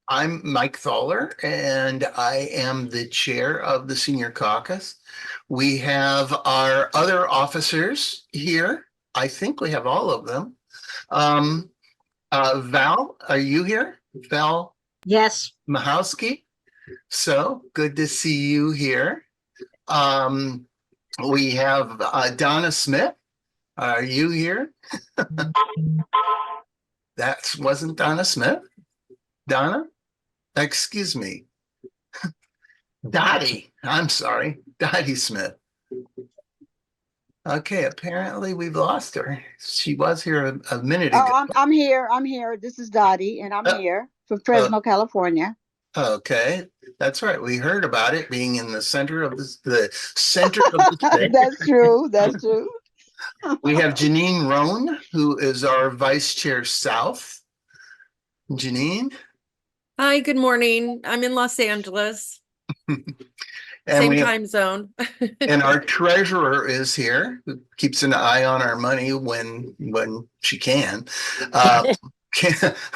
I'm Mike Thaler, and I am the chair of the Senior Caucus. We have our other officers here. I think we have all of them. Um, Val, are you here? Val Yes. Mahowski? So good to see you here. Um, we have Donna Smith. Are you here? That wasn't Donna Smith. Donna? Excuse me. Dottie. I'm sorry. Dottie Smith. Okay, apparently we've lost her. She was here a minute ago. Oh, I'm here. I'm here. This is Dottie, and I'm Uh, here from uh, Fresno, California. okay, that's right. We heard about it being in the center of the center of the state. That's true. That's true. We have Janine Roan, who is our Vice Chair South. Janine? Hi, good morning. I'm in Los Angeles. And Same we have, time zone. and our treasurer is here, who keeps an eye on our money when she can.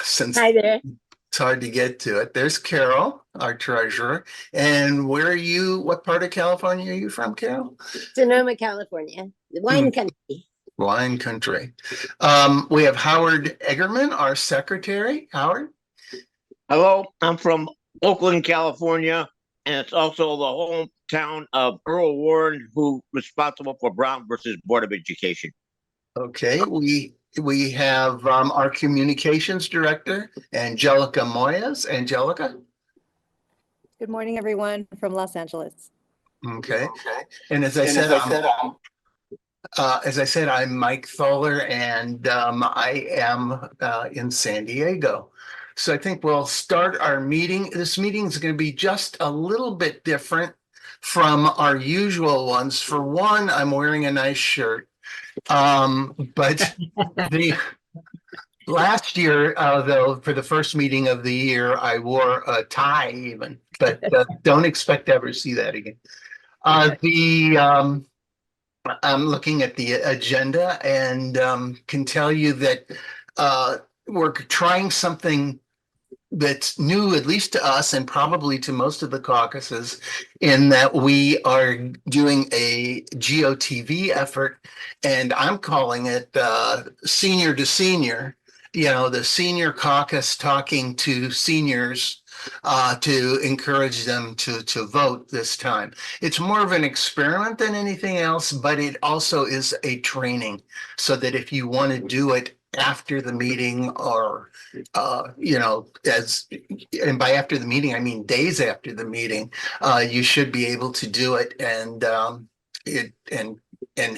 Since Hi there. it's hard to get to it. There's Carol, our treasurer. And where are you? What part of California are you from, Carol? Sonoma, California, the wine country. Wine country. We have Howard Eggerman, our secretary. Howard? Hello, I'm from Oakland, California, and it's also the hometown of Earl Warren, who responsible for Brown versus Board of Education. Okay, we have our communications director, Angelica Moyes. Angelica? Good morning, everyone from Los Angeles. Okay. And as I said, I'm Mike Thaler, and I am in San Diego. So I think we'll start our meeting. This meeting is going to be just a little bit different from our usual ones. For one, I'm wearing a nice shirt. But the last year, though, for the first meeting of the year, I wore a tie even, but don't expect to ever see that again. I'm looking at the agenda and can tell you that we're trying something that's new, at least to us and probably to most of the caucuses, in that we are doing a GOTV effort, and I'm calling it senior to senior, the senior caucus talking to seniors to encourage them to vote this time. It's more of an experiment than anything else, but it also is a training so that if you want to do it after the meeting or, and by after the meeting, I mean days after the meeting, you should be able to do it and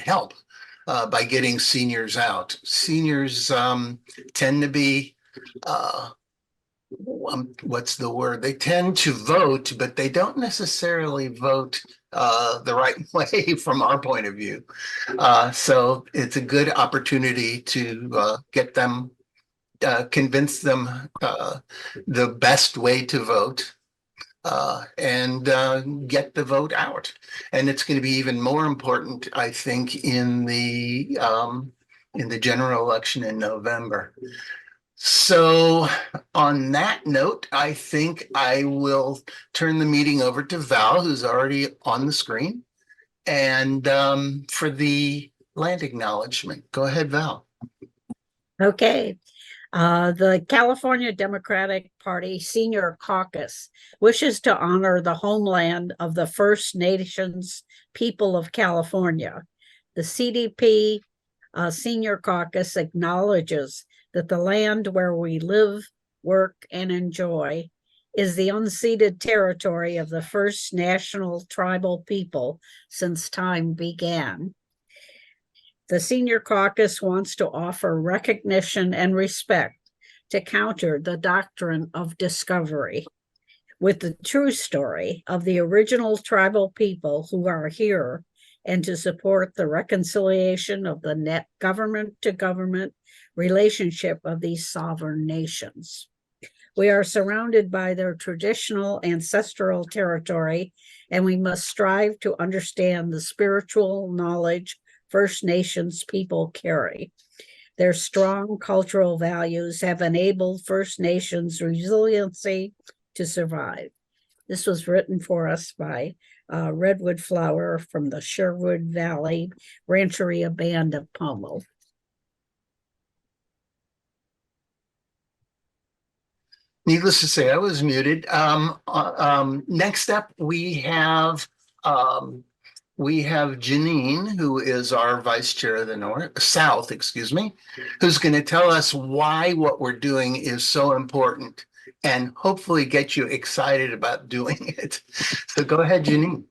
help by getting seniors out. Seniors tend to be, what's the word? They tend to vote, but they don't necessarily vote the right way from our point of view. So it's a good opportunity to get them, convince them the best way to vote and get the vote out. And it's going to be even more important, I think, in the general election in November. So on that note, I think I will turn the meeting over to Val, who's already on the screen, and for the land acknowledgement. Go ahead, Val. Okay. The California Democratic Party Senior Caucus wishes to honor the homeland of the First Nations people of California. The CDP Senior Caucus acknowledges that the land where we live, work, and enjoy is the unceded territory of the first national tribal people since time began. The Senior Caucus wants to offer recognition and respect to counter the doctrine of discovery with the true story of the original tribal people who are here, and to support the reconciliation of the net government-to-government relationship of these sovereign nations. We are surrounded by their traditional ancestral territory, and we must strive to understand the spiritual knowledge First Nations people carry. Their strong cultural values have enabled First Nations resiliency to survive. This was written for us by Redwood Flower from the Sherwood Valley Rancheria Band of Pomo. Needless to say, I was muted. Next up, we have Janine, who is our vice chair of the South, excuse me, who's going to tell us why what we're doing is so important and hopefully get you excited about doing it. So go ahead, Janine.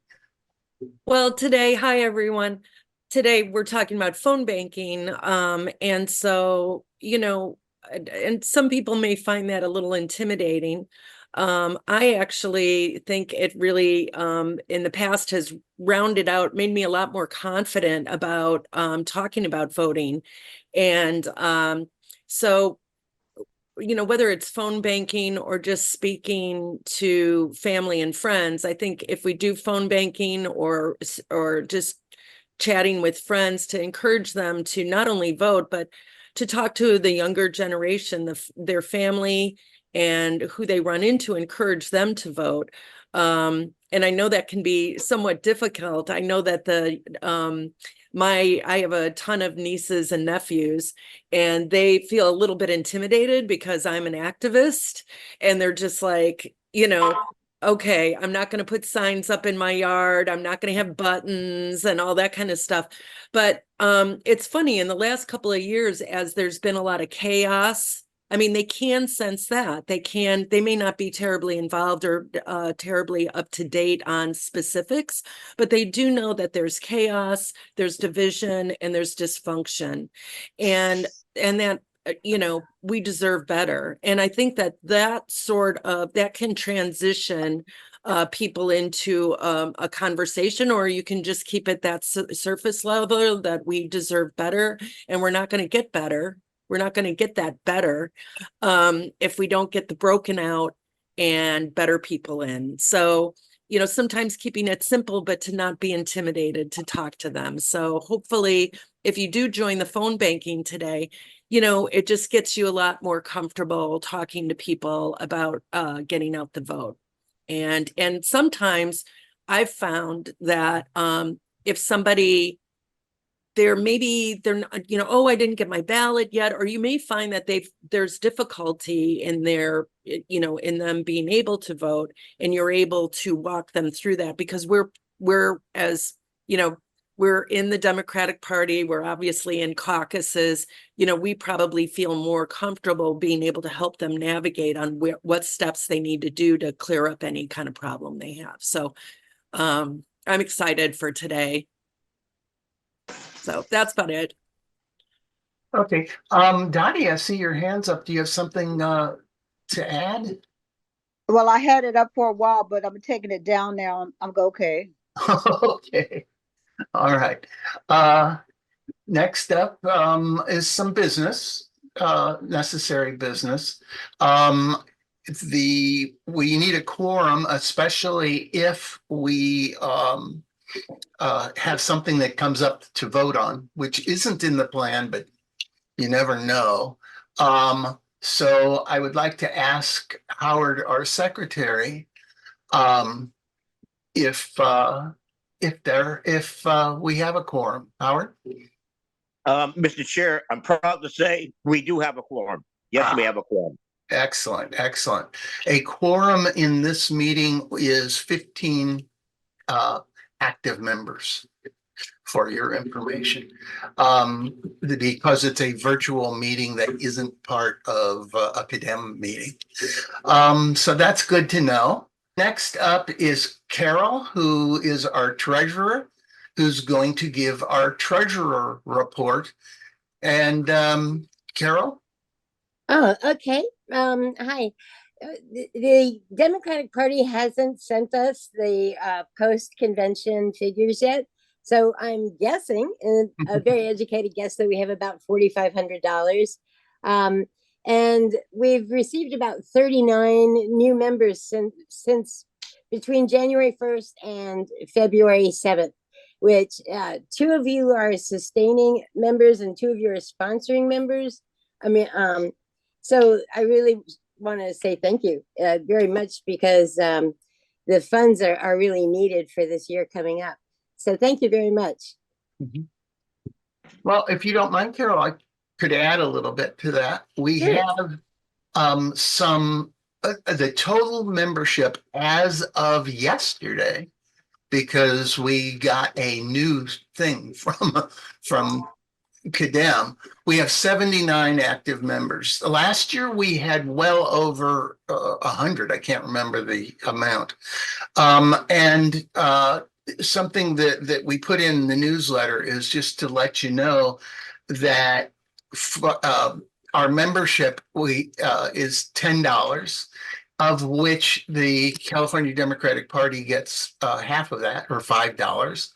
Well, hi everyone. Today we're talking about phone banking. And so, and some people may find that a little intimidating. I actually think it really, in the past has rounded out, made me a lot more confident about talking about voting. And so, whether it's phone banking or just speaking to family and friends, I think if we do phone banking or just chatting with friends to encourage them to not only vote, but to talk to the younger generation, their family and who they run into, encourage them to vote. And I know that can be somewhat difficult. I know that I have a ton of nieces and nephews, and they feel a little bit intimidated because I'm an activist, and they're just like, okay, I'm not going to put signs up in my yard. I'm not going to have buttons and all that kind of stuff. But it's funny, in the last couple of years, as there's been a lot of chaos, I mean, they can sense that. They may not be terribly involved or terribly up to date on specifics, but they do know that there's chaos, there's division, and there's dysfunction. And that, we deserve better. And I think that can transition people into a conversation, or you can just keep it that surface level that we deserve better, and we're not going to get better. We're not going to get that better if we don't get the broken out and better people in. So, sometimes keeping it simple, but to not be intimidated to talk to them. So hopefully, if you do join the phone banking today, it just gets you a lot more comfortable talking to people about getting out the vote. And sometimes I've found that if somebody, they're not, oh, I didn't get my ballot yet, or you may find that there's difficulty in in them being able to vote, and you're able to walk them through that, because we're in the Democratic Party, we're obviously in caucuses, we probably feel more comfortable being able to help them navigate on what steps they need to do to clear up any kind of problem they have. So I'm excited for today. So that's about it. Okay. Dottie, I see your hands up. Do you have something to add? Well, I had it up for a while, but I'm taking it down now. I'm okay. Okay. All right. Next up is some business, necessary business. We need a quorum, especially if we have something that comes up to vote on, which isn't in the plan, but you never know. So I would like to ask Howard, our secretary, if we have a quorum. Howard? Mr. Chair, I'm proud to say we do have a quorum. Yes, we have a quorum. Excellent, excellent. A quorum in this meeting is 15 active members, for your information, because it's a virtual meeting that isn't part of a CADEM meeting. So that's good to know. Next up is Carol, who is our treasurer, who's going to give our treasurer report. And Carol? Oh, okay. Hi. The Democratic Party hasn't sent us the post-convention figures yet. So I'm guessing, a very educated guess, that we have about $4,500. And we've received about 39 new members since between January 1st and February 7th. which two of you are sustaining members and two of you are sponsoring members. I mean, so I really want to say thank you very much, because the funds are really needed for this year coming up. So thank you very much. Well, if you don't mind, Carol, I could add a little bit to that. We Sure. have the total membership as of yesterday, because we got a new thing from CADEM. We have 79 active members. Last year we had well over 100. I can't remember the amount. And something that we put in the newsletter is just to let you know that our membership is $10, of which the California Democratic Party gets half of that, or $5.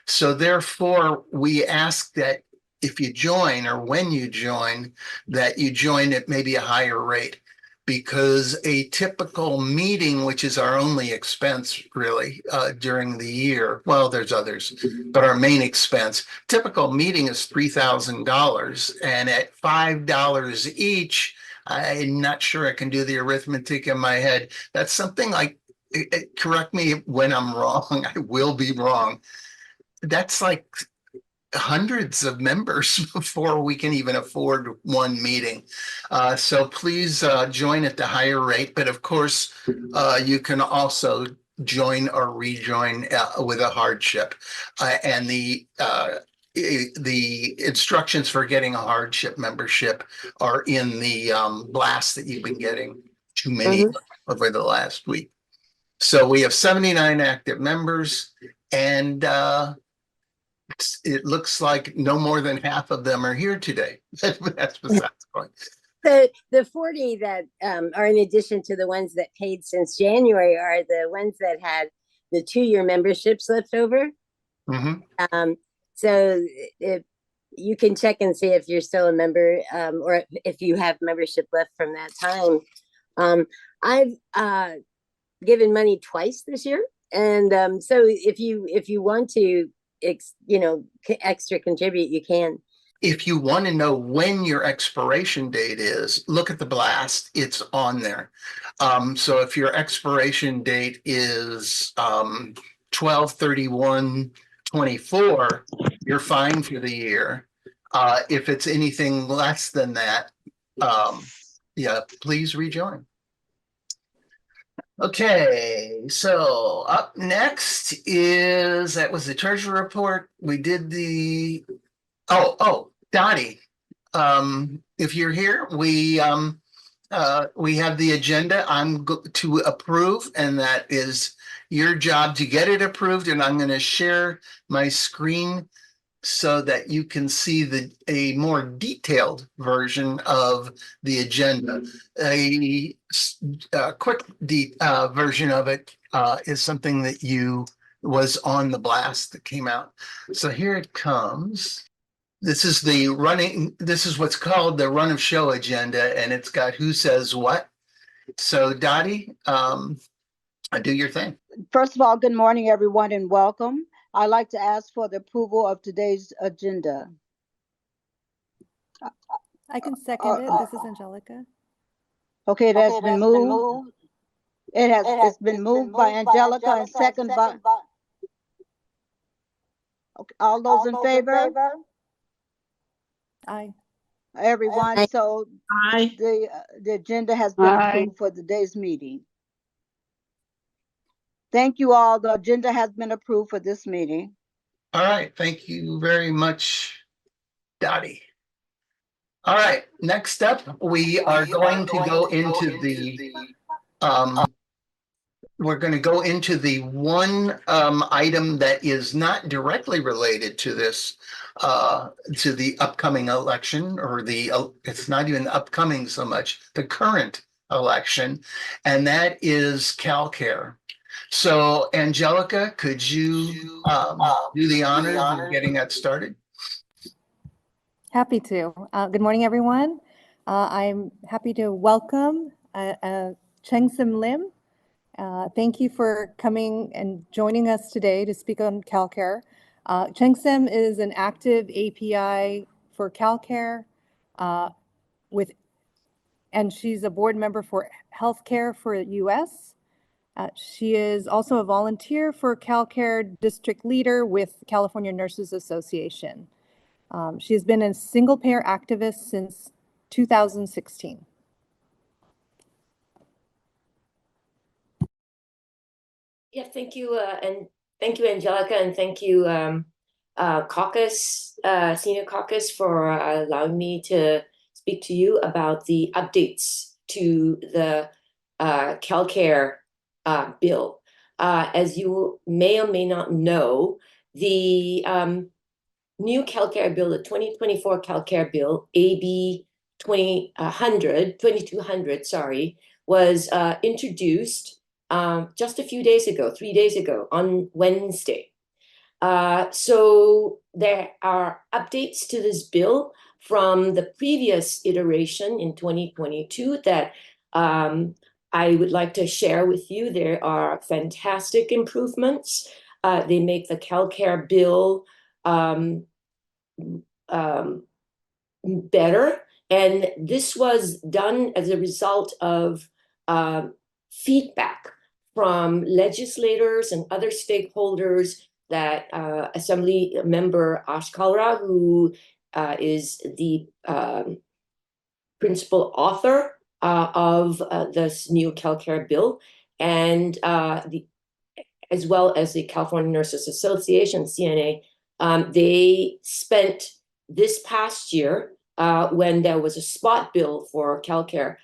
So therefore, we ask that if you join, or when you join, that you join at maybe a higher rate, because a typical meeting, which is our only expense really during the year, well, there's others, but our main expense, typical meeting is $3,000, and at $5 each, I'm not sure I can do the arithmetic in my head. That's something like, correct me when I'm wrong, I will be wrong. That's like hundreds of members before we can even afford one meeting. So please join at the higher rate. But of course, you can also join or rejoin with a hardship. And the instructions for getting a hardship membership are in the blast that you've been getting, too many over the last week. So we have 79 active members, and it looks like no more than half of them are here today. That's besides the point. The 40 that are in addition to the ones that paid since January are the ones that had the 2-year memberships left over. So if you can check and see if you're still a member, or if you have membership left from that time. I've given money twice this year, and so if you want to extra contribute, you can. If you want to know when your expiration date is, look at the blast. It's on there. So if your expiration date is 12/31/24, you're fine for the year. If it's anything less than that, yeah, please rejoin. Okay, so up next is, that was the treasury report. We did the, Dottie, if you're here, we have the agenda. I'm to approve, and that is your job to get it approved. And I'm going to share my screen so that you can see a more detailed version of the agenda. A quick version of it is something that was on the blast that came out. So here it comes. This is what's called the run of show agenda, and it's got who says what. So Dottie, do your thing. First of all, good morning, everyone, and welcome. I'd like to ask for the approval of today's agenda. I can second it. This is Angelica. Okay, that's been moved. It's been moved by Angelica and second by. Okay, all those in favor? Aye. Everyone, so the agenda has been approved for today's meeting. Thank you all. The agenda has been approved for this meeting. All right. Thank you very much, Dottie. All right. Next up, we are going to go into the one item that is not directly related to this, to the upcoming election, or it's not even upcoming so much, the current election, and that is CalCare. So Angelica, could you do the honors of getting that started? Happy to. Good morning, everyone. I'm happy to welcome Chang-Sim Lim. Thank you for coming and joining us today to speak on CalCare. Chang-Sim is an active API for CalCare and she's a board member for Healthcare for US. She is also a volunteer for CalCare district leader with California Nurses Association. She has been a single payer activist since 2016. Yeah, thank you, and thank you, Angelica, and thank you, Caucus, Senior Caucus, for allowing me to speak to you about the updates to the CalCare bill. As you may or may not know, the new CalCare bill, the 2024 CalCare bill, AB 2200, sorry, was introduced just a few days ago, 3 days ago, on Wednesday. So there are updates to this bill from the previous iteration in 2022 that I would like to share with you. There are fantastic improvements. They make the CalCare bill better. And this was done as a result of feedback from legislators and other stakeholders that Assembly Member Ash Kalra, who is the principal author of this new CalCare bill, and as well as the California Nurses Association, CNA, they spent this past year, when there was a spot bill for CalCare,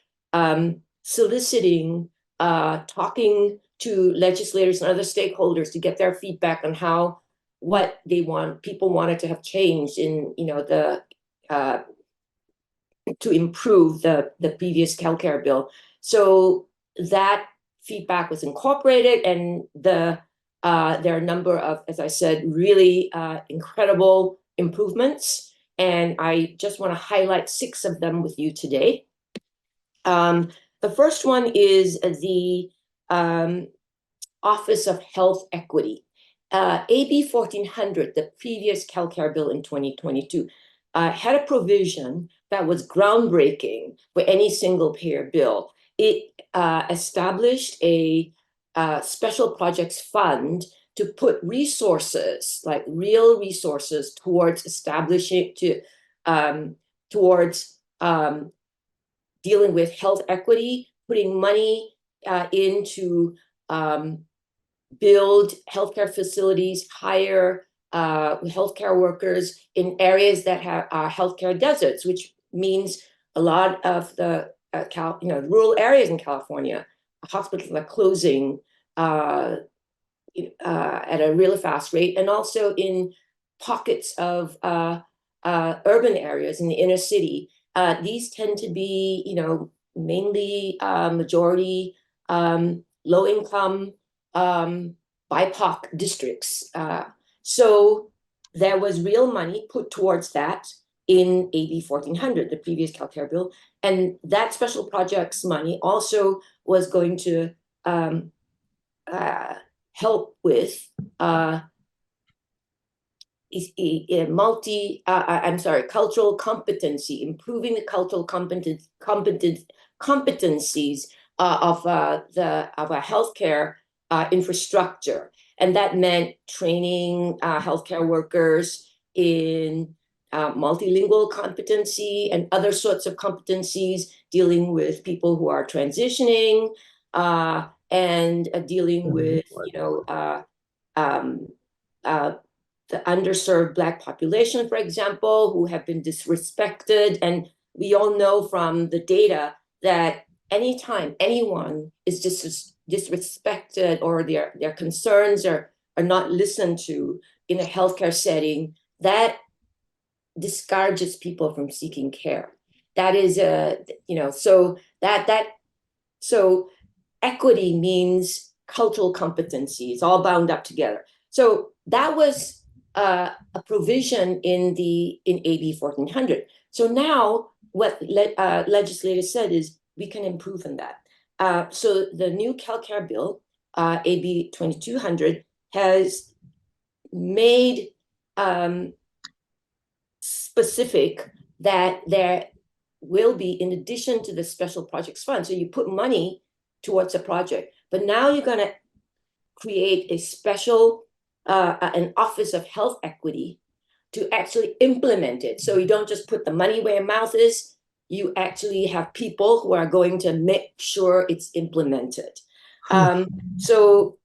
soliciting, talking to legislators and other stakeholders to get their feedback on what they want, people wanted to have changed in, to improve the previous CalCare bill. So that feedback was incorporated, and there are a number of, as I said, really incredible improvements. And I just want to highlight 6 of them with you today. The first one is the Office of Health Equity. AB 1400, the previous CalCare bill in 2022, had a provision that was groundbreaking for any single payer bill. It established a special projects fund to put resources, like real resources, towards establishing, towards dealing with health equity, putting money into build healthcare facilities, hire healthcare workers in areas that are healthcare deserts, which means a lot of the rural areas in California, hospitals are closing at a really fast rate, and also in pockets of urban areas in the inner city. These tend to be, mainly majority low income BIPOC districts. So there was real money put towards that in AB 1400, the previous CalCare bill, and that special projects money also was going to help with cultural competency, improving the cultural competencies of our healthcare infrastructure. And that meant training healthcare workers in multilingual competency and other sorts of competencies, dealing with people who are transitioning, and dealing with, the underserved Black population, for example, who have been disrespected. And we all know from the data that anytime anyone is disrespected or their concerns are not listened to in a healthcare setting, that discourages people from seeking care. That is so equity means cultural competency. It's all bound up together. So that was a provision in AB 1400. So now what legislators said is we can improve on that. So the new CalCare bill, AB 2200, has made specific that there will be, in addition to the special projects fund. So you put money towards a project, but now you're going to create a special, an Office of Health Equity to actually implement it. So you don't just put the money where your mouth is, you actually have people who are going to make sure it's implemented. So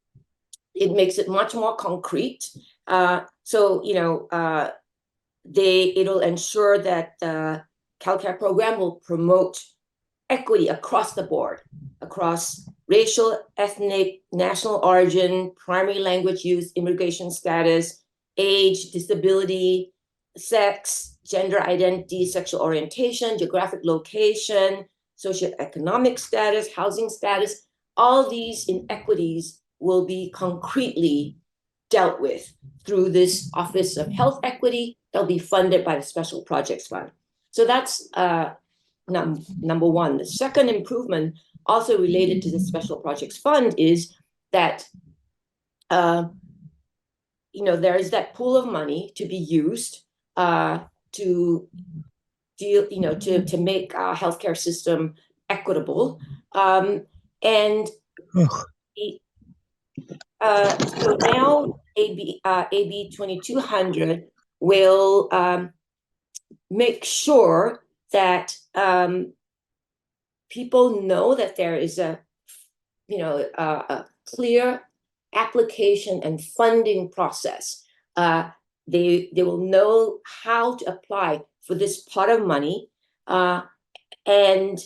it makes it much more concrete. So, you know, it'll ensure that the CalCare program will promote equity across the board, across racial, ethnic, national origin, primary language use, immigration status, age, disability, sex, gender identity, sexual orientation, geographic location, socioeconomic status, housing status. All these inequities will be concretely dealt with through this Office of Health Equity. They'll be funded by the Special Projects Fund. So that's number one. The second improvement, also related to the Special Projects Fund, is that you know, there is that pool of money to be used to deal, you know, to make our healthcare system equitable, and so now AB 2200 will make sure that people know that there is a, you know, a clear application and funding process. They will know how to apply for this pot of money and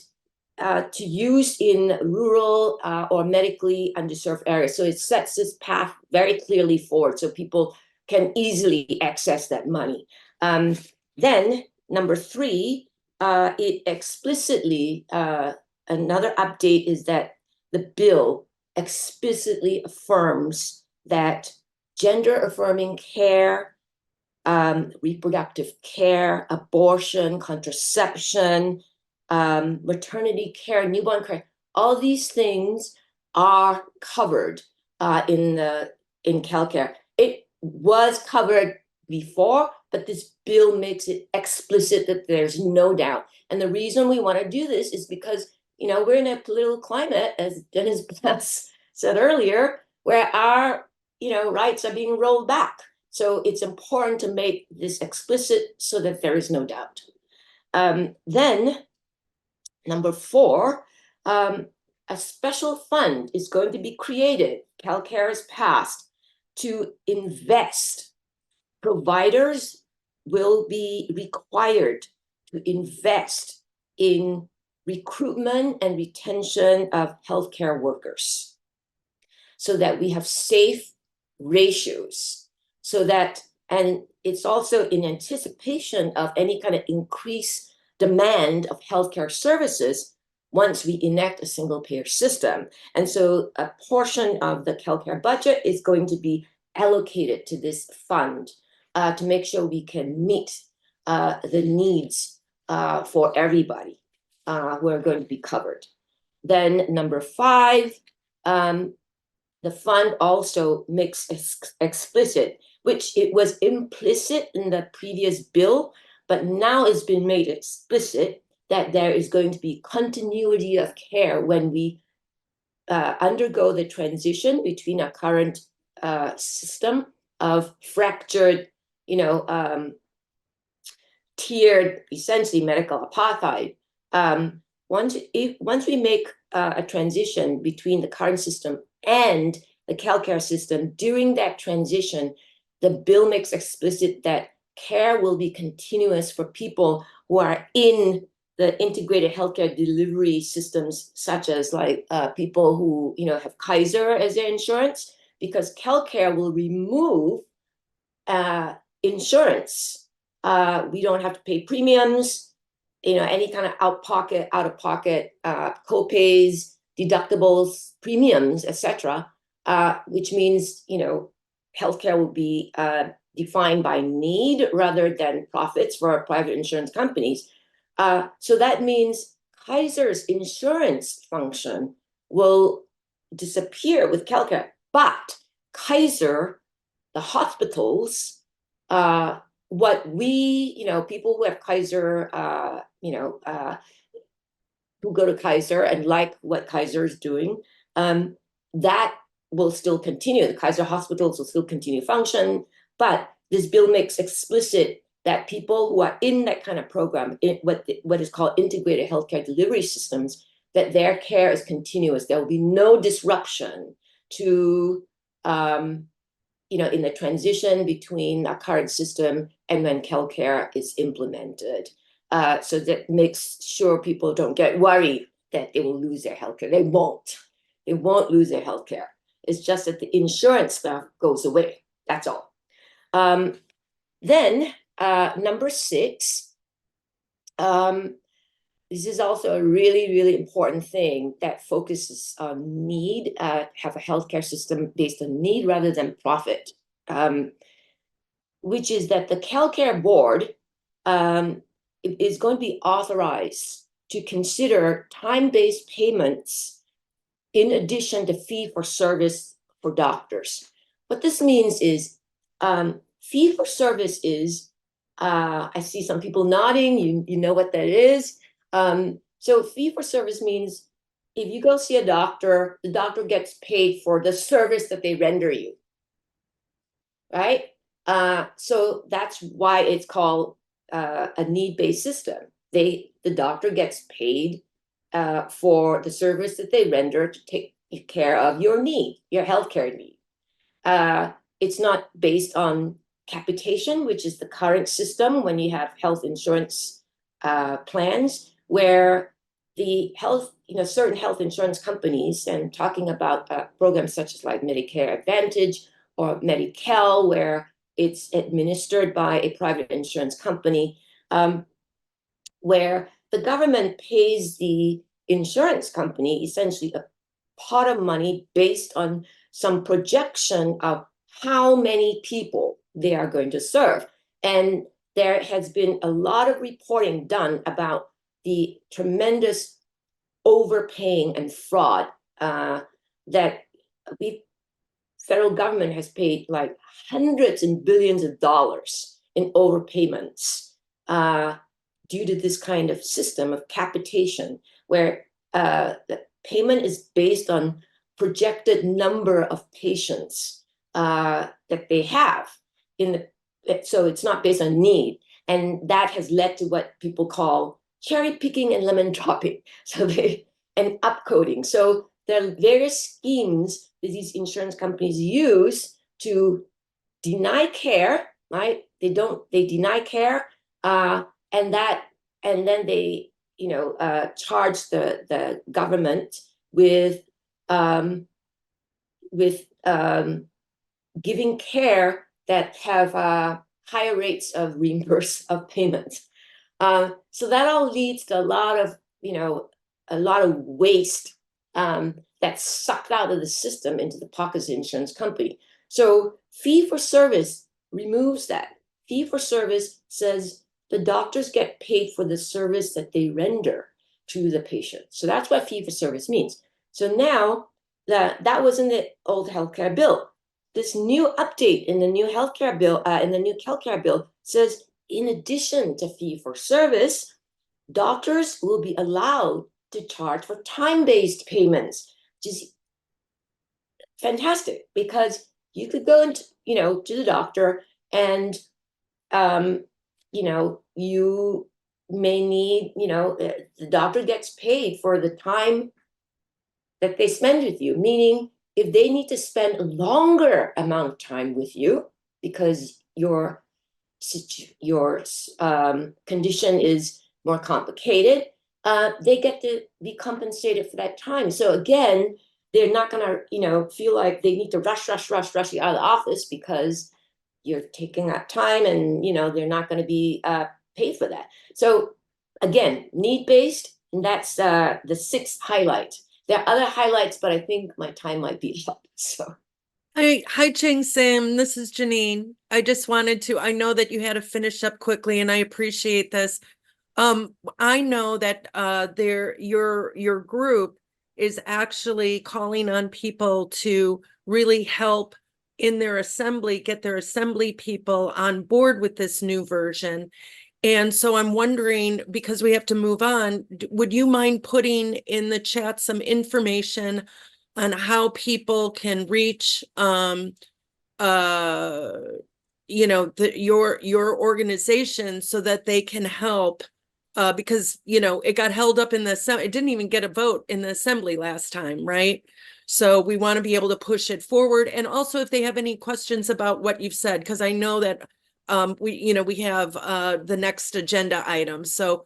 to use in rural or medically underserved areas. So it sets this path very clearly forward so people can easily access that money. Then number three, it explicitly, another update is that the bill explicitly affirms that gender affirming care, reproductive care, abortion, contraception, maternity care, newborn care, all these things are covered in CalCare. It was covered before, but this bill makes it explicit that there's no doubt. And the reason we want to do this is because, you know, we're in a political climate, as Dennis Bless said earlier, where our, you know, rights are being rolled back. So it's important to make this explicit so that there is no doubt. Then number four, a special fund is going to be created, CalCare has passed, to invest. Providers will be required to invest in recruitment and retention of healthcare workers so that we have safe ratios, so that, and it's also in anticipation of any kind of increased demand of healthcare services once we enact a single payer system. And so a portion of the CalCare budget is going to be allocated to this fund to make sure we can meet the needs for everybody who are going to be covered. Then number five, the fund also makes explicit, which it was implicit in the previous bill, but now it's been made explicit that there is going to be continuity of care when we undergo the transition between our current system of fractured, you know, tiered, essentially medical apartheid. Once we make a transition between the current system and the CalCare system, during that transition, the bill makes explicit that care will be continuous for people who are in the integrated healthcare delivery systems, such as like people who, you know, have Kaiser as their insurance, because CalCare will remove insurance. We don't have to pay premiums, you know, any kind of out-of-pocket co-pays, deductibles, premiums, etc., which means, you know, healthcare will be defined by need rather than profits for our private insurance companies. So that means Kaiser's insurance function will disappear with CalCare, but Kaiser, the hospitals, what we, people who have Kaiser, who go to Kaiser and like what Kaiser is doing, that will still continue. The Kaiser hospitals will still continue to function, but this bill makes explicit that people who are in that kind of program, what is called integrated healthcare delivery systems, that their care is continuous. There will be no disruption to, in the transition between our current system and when CalCare is implemented. So that makes sure people don't get worried that they will lose their healthcare. They won't. They won't lose their healthcare. It's just that the insurance stuff goes away. That's all. Then number 6, this is also a really, really important thing that focuses on need, have a healthcare system based on need rather than profit, which is that the CalCare board is going to be authorized to consider time-based payments in addition to fee-for-service for doctors. What this means is fee-for-service is, I see some people nodding, you know what that is. So fee-for-service means if you go see a doctor, the doctor gets paid for the service that they render you, right? So that's why it's called a need-based system. The doctor gets paid for the service that they render to take care of your need, your healthcare need. It's not based on capitation, which is the current system when you have health insurance plans, where the certain health insurance companies, and talking about programs such as like Medicare Advantage or Medi-Cal, where it's administered by a private insurance company, where the government pays the insurance company essentially a pot of money based on some projection of how many people they are going to serve. And there has been a lot of reporting done about the tremendous overpaying and fraud that the federal government has paid, like hundreds and billions of dollars in overpayments due to this kind of system of capitation, where the payment is based on projected number of patients that they have so it's not based on need. And that has led to what people call cherry picking and lemon dropping. And upcoding. So there are various schemes that these insurance companies use to deny care, right? They deny care, and then they charge the government with giving care that have higher rates of reimburse of payments. So that all leads to a lot of waste that's sucked out of the system into the pockets of the insurance company. So fee-for-service removes that. Fee-for-service says the doctors get paid for the service that they render to the patient. So that's what fee-for-service means. So now that was in the old healthcare bill. This new update in the new healthcare bill, in the new CalCare bill, says in addition to fee-for-service, doctors will be allowed to charge for time-based payments, which is fantastic, because you could go into, to the doctor and, you may need, the doctor gets paid for the time that they spend with you, meaning if they need to spend a longer amount of time with you because your condition is more complicated, they get to be compensated for that time. So again, they're not going to, feel like they need to rush you out of the office because you're taking that time, and, they're not going to be paid for that. So again, need-based, and that's the 6th highlight. There are other highlights, but I think my time might be up. So. Hi, Chang-Sim. This is Janine. I just wanted to, I know that you had to finish up quickly, and I appreciate this. I know that your group is actually calling on people to really help in their assembly, get their assembly people on board with this new version. And so I'm wondering, because we have to move on, would you mind putting in the chat some information on how people can reach your organization so that they can help, because it got held up in it didn't even get a vote in the assembly last time, right? So we want to be able to push it forward. And also if they have any questions about what you've said, because I know that we have the next agenda item. So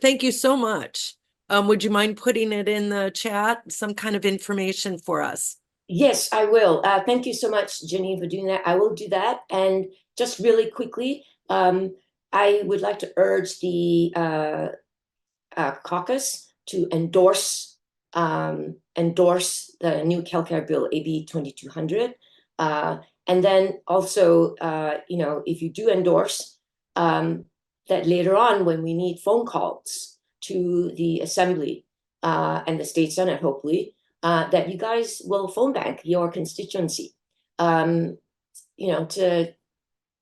thank you so much. Would you mind putting it in the chat, some kind of information for us? Yes, I will. Thank you so much, Jenny, for doing that. I will do that. And just really quickly, I would like to urge the caucus to endorse the new CalCare bill, AB 2200. And then also, if you do endorse, that later on when we need phone calls to the Assembly and the State Senate, hopefully, that you guys will phone bank your constituency, to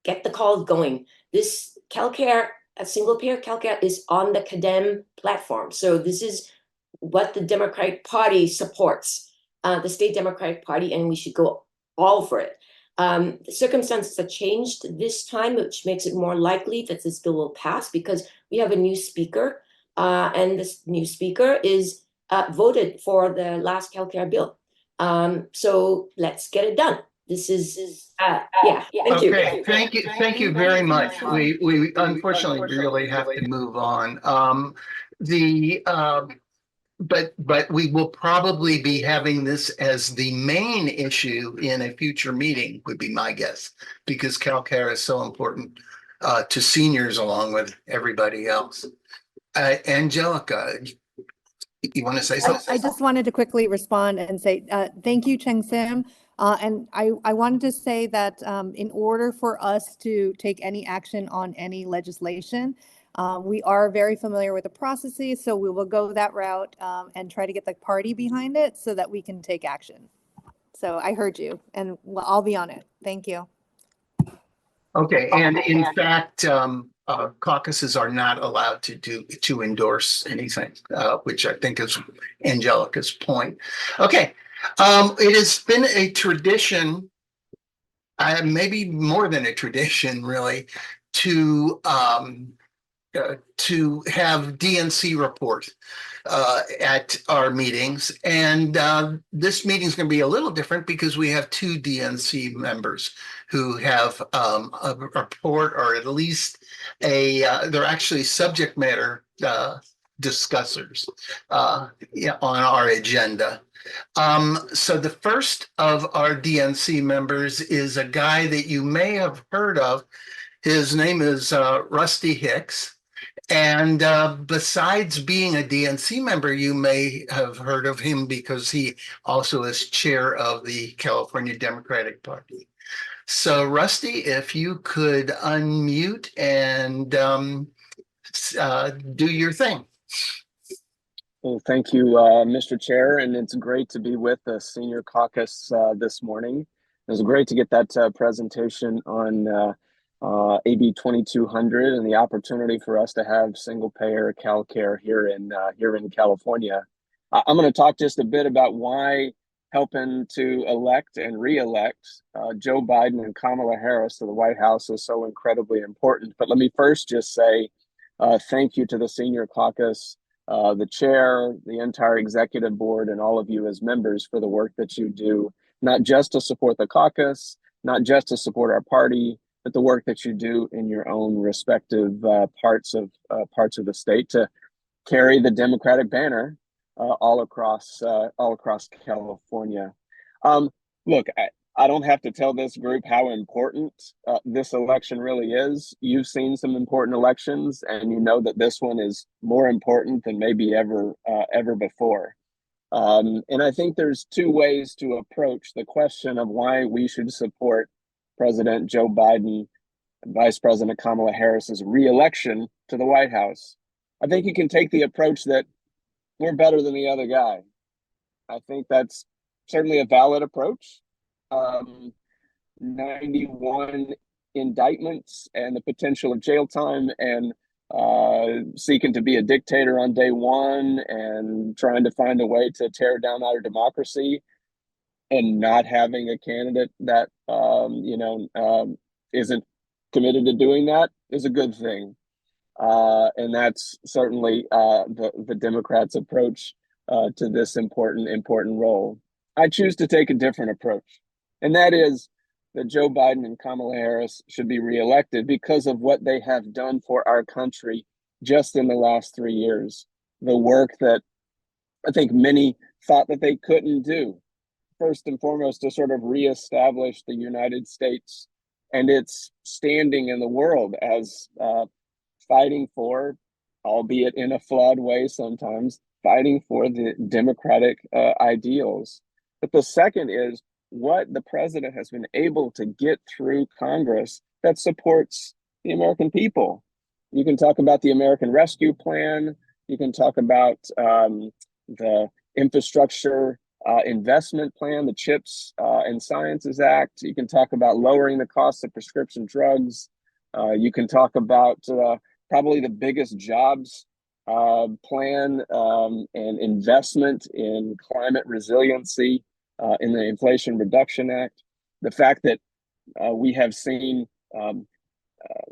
get the calls going. This CalCare, a single payer CalCare, is on the CADEM platform. So this is what the Democratic Party supports, the State Democratic Party, and we should go all for it. The circumstances have changed this time, which makes it more likely that this bill will pass because we have a new speaker, and this new speaker is voted for the last CalCare bill. So let's get it done. This is Thank you. Okay, thank you very much. We unfortunately really have to move on. But we will probably be having this as the main issue in a future meeting, would be my guess, because CalCare is so important to seniors along with everybody else. Angelica, you want to say something? I just wanted to quickly respond and say thank you, Chang-Sim. And I wanted to say that in order for us to take any action on any legislation, we are very familiar with the processes, so we will go that route and try to get the party behind it so that we can take action. So I heard you, and I'll be on it. Thank you. Okay, and in fact, caucuses are not allowed to endorse anything, which I think is Angelica's point. Okay, it has been a tradition, maybe more than a tradition, really, to have DNC report at our meetings. And this meeting is going to be a little different because we have two DNC members who have a report, or at least they're actually subject matter discussers on our agenda. So the first of our DNC members is a guy that you may have heard of. His name is Rusty Hicks. And besides being a DNC member, you may have heard of him because he also is chair of the California Democratic Party. So Rusty, if you could unmute and do your thing. Well, thank you, Mr. Chair, and it's great to be with the Senior Caucus this morning. It was great to get that presentation on AB 2200 and the opportunity for us to have single-payer CalCare here in California. I'm going to talk just a bit about why helping to elect and re-elect Joe Biden and Kamala Harris to the White House is so incredibly important. But let me first just say thank you to the Senior Caucus, the chair, the entire executive board, and all of you as members for the work that you do, not just to support the caucus, not just to support our party, but the work that you do in your own respective parts of the state to carry the Democratic banner all across California. Look, I don't have to tell this group how important this election really is. You've seen some important elections, and you know that this one is more important than maybe ever before. And I think there's two ways to approach the question of why we should support President Joe Biden and Vice President Kamala Harris's re-election to the White House. I think you can take the approach that we're better than the other guy. I think that's certainly a valid approach. 91 indictments and the potential of jail time, and seeking to be a dictator on day one and trying to find a way to tear down our democracy, and not having a candidate that isn't committed to doing that is a good thing. And that's certainly the Democrats' approach to this important role. I choose to take a different approach, and that is that Joe Biden and Kamala Harris should be reelected because of what they have done for our country just in the last 3 years. The work that I think many thought that they couldn't do. First and foremost, to sort of reestablish the United States and its standing in the world as fighting for, albeit in a flawed way sometimes, fighting for the democratic ideals. But the second is what the president has been able to get through Congress that supports the American people. You can talk about the American Rescue Plan. You can talk about the infrastructure investment plan, the CHIPS and Sciences Act. You can talk about lowering the cost of prescription drugs. You can talk about probably the biggest jobs plan and investment in climate resiliency in the Inflation Reduction Act. The fact that we have seen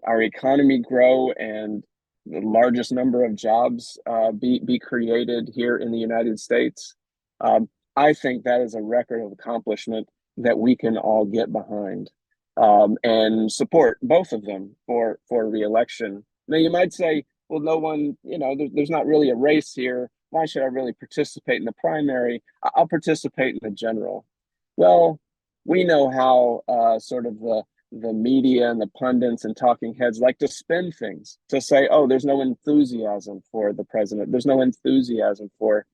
our economy grow and the largest number of jobs be created here in the United States. I think that is a record of accomplishment that we can all get behind and support both of them for re-election. Now, you might say, well, no one, there's not really a race here. Why should I really participate in the primary? I'll participate in the general. Well, we know how sort of the media and the pundits and talking heads like to spin things to say, oh, there's no enthusiasm for the president. There's no enthusiasm for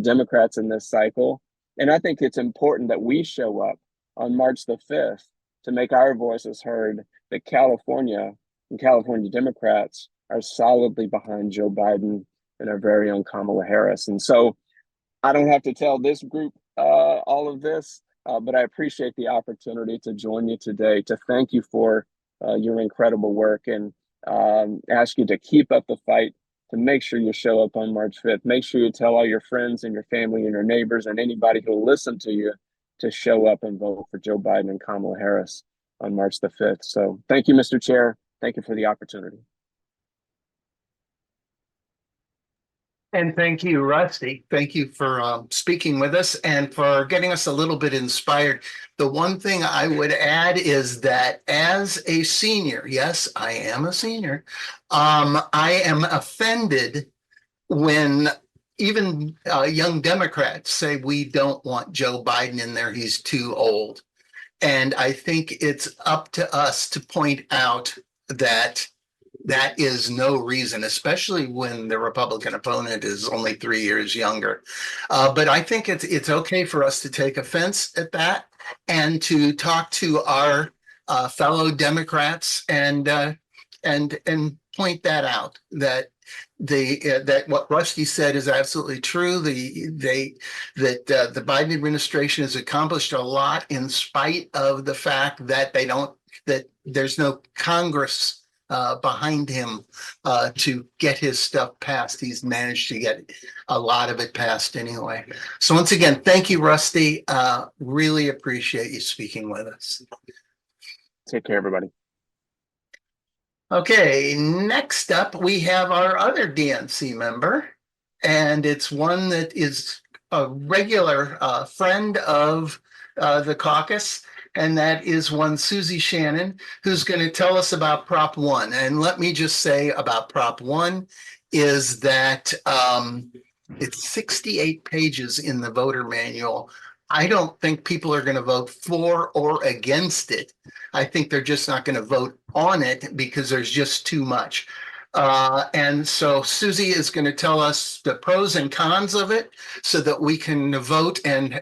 Democrats in this cycle. And I think it's important that we show up on March the 5th to make our voices heard, that California and California Democrats are solidly behind Joe Biden and our very own Kamala Harris. And so I don't have to tell this group all of this, but I appreciate the opportunity to join you today, to thank you for your incredible work, and ask you to keep up the fight, to make sure you show up on March 5th. Make sure you tell all your friends and your family and your neighbors and anybody who will listen to you to show up and vote for Joe Biden and Kamala Harris on March the 5th. So thank you, Mr. Chair. Thank you for the opportunity. And thank you, Rusty. Thank you for speaking with us and for getting us a little bit inspired. The one thing I would add is that as a senior, yes, I am a senior, I am offended when even young Democrats say we don't want Joe Biden in there, he's too old. And I think it's up to us to point out that that is no reason, especially when the Republican opponent is only 3 years younger. But I think it's okay for us to take offense at that and to talk to our fellow Democrats and point that out, that that what Rusty said is absolutely true. That the Biden administration has accomplished a lot in spite of the fact that that there's no Congress behind him to get his stuff passed. He's managed to get a lot of it passed anyway. So once again, thank you, Rusty. Really appreciate you speaking with us. Take care, everybody. Okay, next up, we have our other DNC member, and it's one that is a regular friend of the caucus, and that is one Susie Shannon, who's going to tell us about Prop 1. And let me just say about Prop 1 is that it's 68 pages in the voter manual. I don't think people are going to vote for or against it. I think they're just not going to vote on it because there's just too much. And so Susie is going to tell us the pros and cons of it so that we can vote and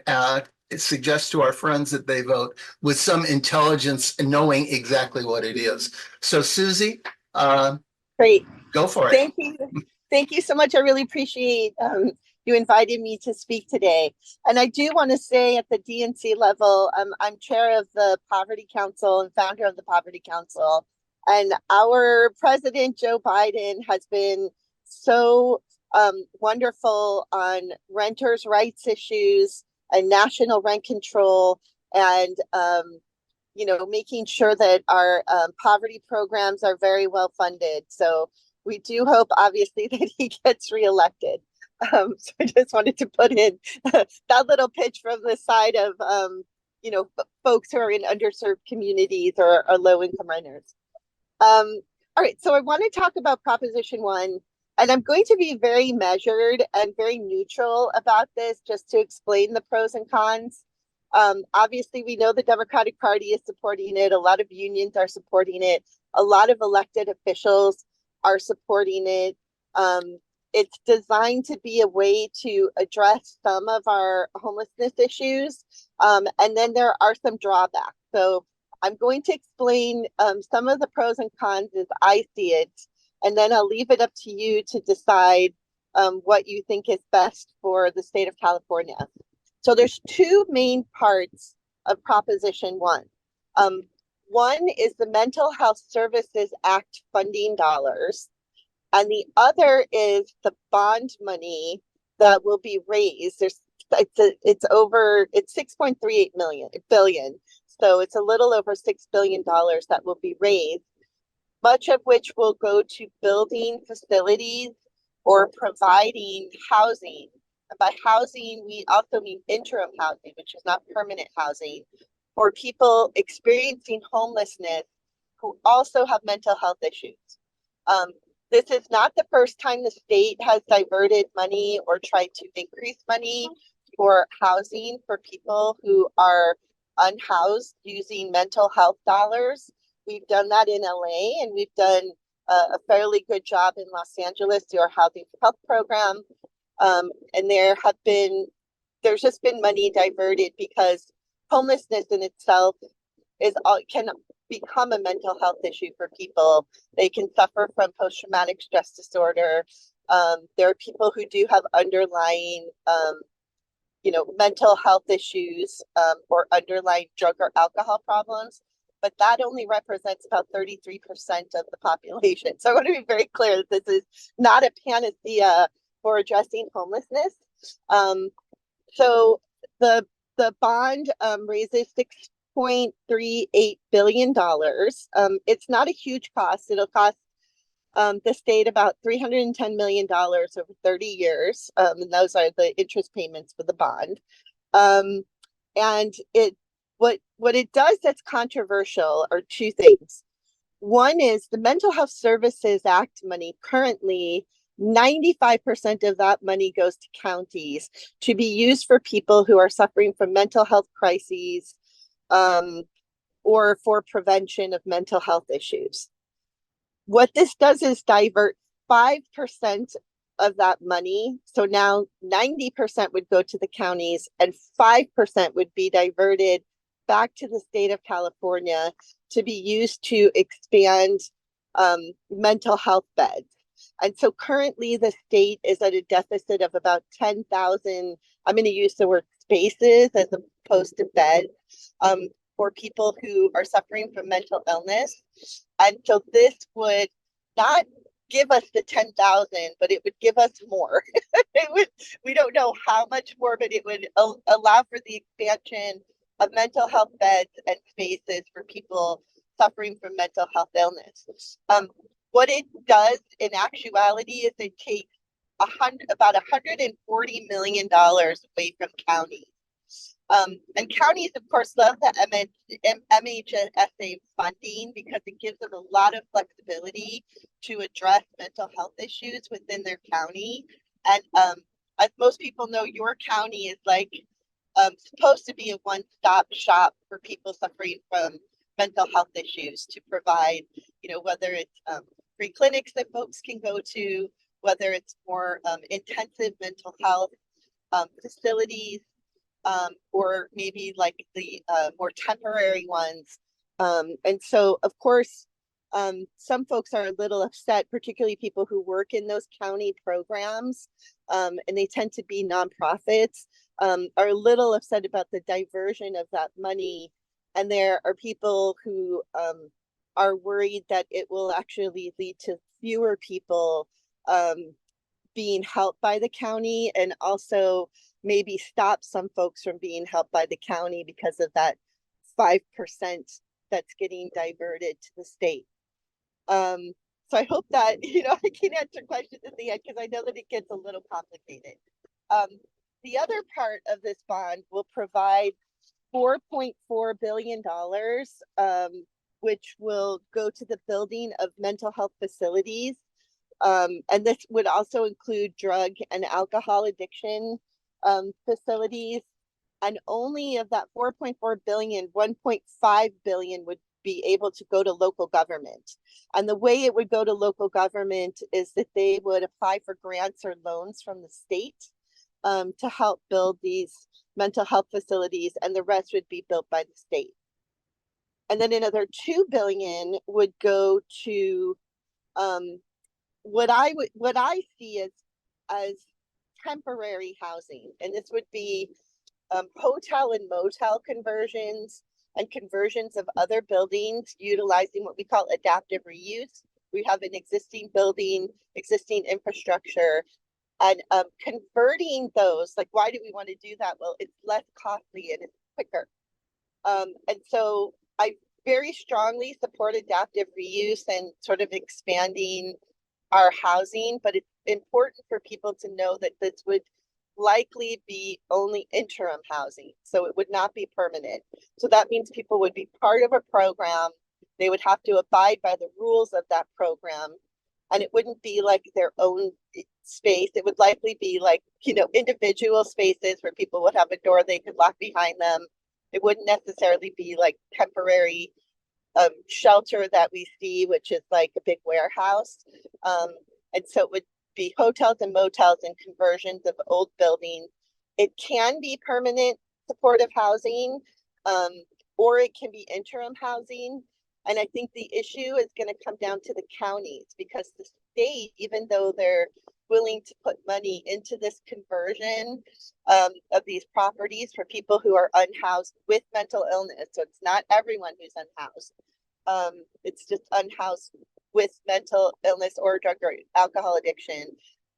suggest to our friends that they vote with some intelligence and knowing exactly what it is. So Susie, great. Go for it. Thank you. Thank you so much. I really appreciate you invited me to speak today. And I do want to say at the DNC level, I'm chair of the Poverty Council and founder of the Poverty Council. And our president, Joe Biden, has been so wonderful on renters' rights issues and national rent control, and you know, making sure that our poverty programs are very well funded. So we do hope, obviously, that he gets reelected. So I just wanted to put in that little pitch from the side of you know, folks who are in underserved communities or low-income renters. All right, so I want to talk about Proposition 1. And I'm going to be very measured and very neutral about this, just to explain the pros and cons. Obviously, we know the Democratic Party is supporting it. A lot of unions are supporting it. A lot of elected officials are supporting it. It's designed to be a way to address some of our homelessness issues. And then there are some drawbacks. So I'm going to explain some of the pros and cons as I see it. And then I'll leave it up to you to decide what you think is best for the state of California. So there's two main parts of Proposition 1. One is the Mental Health Services Act funding dollars, and the other is the bond money that will be raised. It's 6.38 billion. So it's a little over $6 billion that will be raised, much of which will go to building facilities or providing housing. And by housing, we also mean interim housing, which is not permanent housing, for people experiencing homelessness who also have mental health issues. This is not the first time the state has diverted money or tried to increase money for housing for people who are unhoused using mental health dollars. We've done that in LA, and we've done a fairly good job in Los Angeles through our Housing for Health program. And there's just been money diverted because homelessness in itself can become a mental health issue for people. They can suffer from post-traumatic stress disorder. There are people who do have underlying you know, mental health issues or underlying drug or alcohol problems, but that only represents about 33% of the population. So I want to be very clear that this is not a panacea for addressing homelessness. So the bond raises $6.38 billion. It's not a huge cost. It'll cost the state about $310 million over 30 years. And those are the interest payments for the bond. And what it does that's controversial are two things. One is the Mental Health Services Act money. Currently, 95% of that money goes to counties to be used for people who are suffering from mental health crises or for prevention of mental health issues. What this does is divert 5% of that money. So now 90% would go to the counties and 5% would be diverted back to the state of California to be used to expand mental health beds. And so currently the state is at a deficit of about 10,000, I'm going to use the word spaces as opposed to beds, for people who are suffering from mental illness. And so this would not give us the 10,000, but it would give us more. We don't know how much more, but it would allow for the expansion of mental health beds and spaces for people suffering from mental health illness. What it does in actuality is it takes about $140 million away from counties. And counties, of course, love the MHSA funding because it gives them a lot of flexibility to address mental health issues within their county. And as most people know, your county is like supposed to be a one-stop shop for people suffering from mental health issues to provide, you know, whether it's free clinics that folks can go to, whether it's more intensive mental health facilities, or maybe like the more temporary ones. And so, of course, Some folks are a little upset, particularly people who work in those county programs, and they tend to be nonprofits, are a little upset about the diversion of that money. And there are people who are worried that it will actually lead to fewer people being helped by the county, and also maybe stop some folks from being helped by the county because of that 5% that's getting diverted to the state. So I hope that, I can answer questions at the end because I know that it gets a little complicated. The other part of this bond will provide $4.4 billion, which will go to the building of mental health facilities. And this would also include drug and alcohol addiction facilities. And only of that 4.4 billion, 1.5 billion would be able to go to local government. And the way it would go to local government is that they would apply for grants or loans from the state to help build these mental health facilities, and the rest would be built by the state. And then another 2 billion would go to what I see as temporary housing, and this would be hotel and motel conversions and conversions of other buildings utilizing what we call adaptive reuse. We have an existing building, existing infrastructure, and converting those. Like, why do we want to do that? Well, it's less costly and it's quicker. And so I very strongly support adaptive reuse and sort of expanding our housing, but it's important for people to know that this would likely be only interim housing. So it would not be permanent. So that means people would be part of a program. They would have to abide by the rules of that program. And it wouldn't be like their own space. It would likely be like, individual spaces where people would have a door they could lock behind them. It wouldn't necessarily be like temporary shelter that we see, which is like a big warehouse. And so it would be hotels and motels and conversions of old buildings. It can be permanent supportive housing, or it can be interim housing. And I think the issue is going to come down to the counties, because the state, even though they're willing to put money into this conversion of these properties for people who are unhoused with mental illness, so it's not everyone who's unhoused, it's just unhoused with mental illness or drug or alcohol addiction.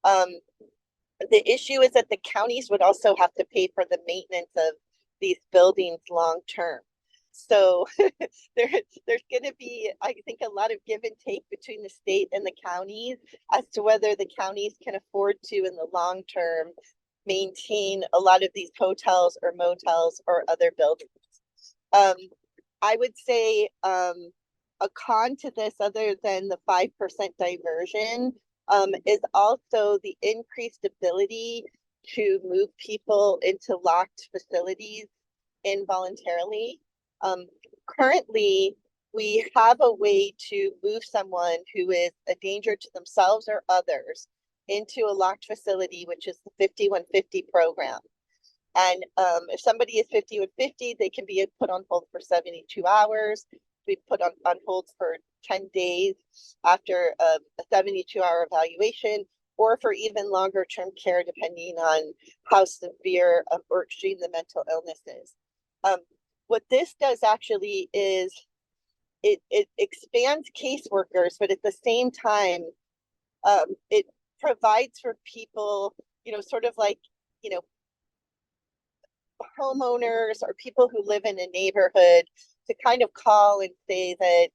The issue is that the counties would also have to pay for the maintenance of these buildings long term. So there's going to be, I think, a lot of give and take between the state and the counties as to whether the counties can afford to, in the long term, maintain a lot of these hotels or motels or other buildings. I would say a con to this, other than the 5% diversion, is also the increased ability to move people into locked facilities involuntarily. Currently, we have a way to move someone who is a danger to themselves or others into a locked facility, which is the 5150 program. And if somebody is 5150, they can be put on hold for 72 hours. We put on hold for 10 days after a 72-hour evaluation, or for even longer term care, depending on how severe or extreme the mental illness is. What this does actually is it expands caseworkers, but at the same time, it provides for people, sort of like, homeowners or people who live in a neighborhood to kind of call and say that,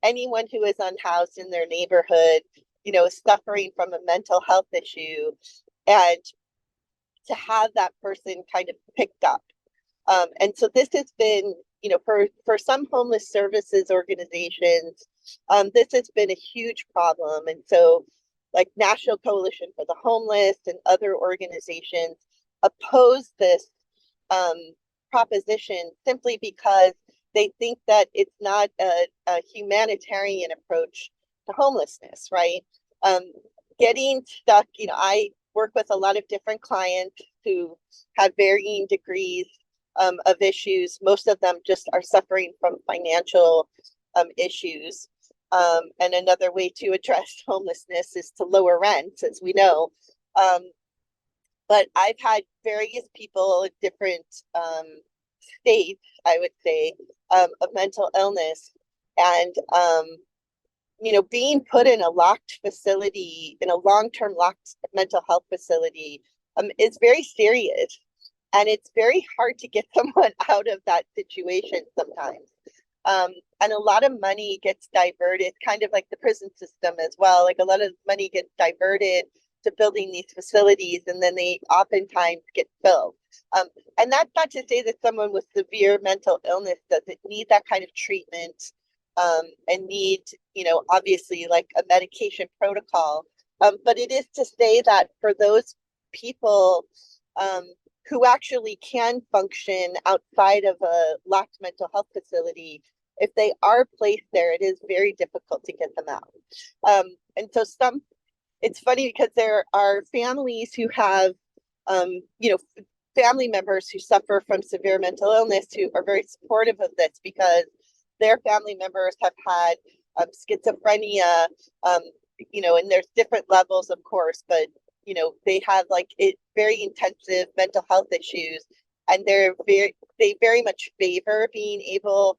anyone who is unhoused in their neighborhood, is suffering from a mental health issue, and to have that person kind of picked up. And so this has been, for some homeless services organizations, this has been a huge problem. And so, like National Coalition for the Homeless and other organizations oppose this proposition simply because they think that it's not a humanitarian approach to homelessness, right? Getting stuck, I work with a lot of different clients who have varying degrees of issues. Most of them just are suffering from financial issues. And another way to address homelessness is to lower rents, as we know. But I've had various people in different states, I would say, of mental illness. And, being put in a locked facility, in a long-term locked mental health facility, is very serious. And it's very hard to get someone out of that situation sometimes. And a lot of money gets diverted, kind of like the prison system as well. Like a lot of money gets diverted to building these facilities, and then they oftentimes get filled. And that's not to say that someone with severe mental illness doesn't need that kind of treatment, and need, obviously like a medication protocol. But it is to say that for those people who actually can function outside of a locked mental health facility, if they are placed there, it is very difficult to get them out. And so it's funny because there are families who have, family members who suffer from severe mental illness who are very supportive of this because their family members have had schizophrenia, and there's different levels, of course, but they have very intensive mental health issues, and they very much favor being able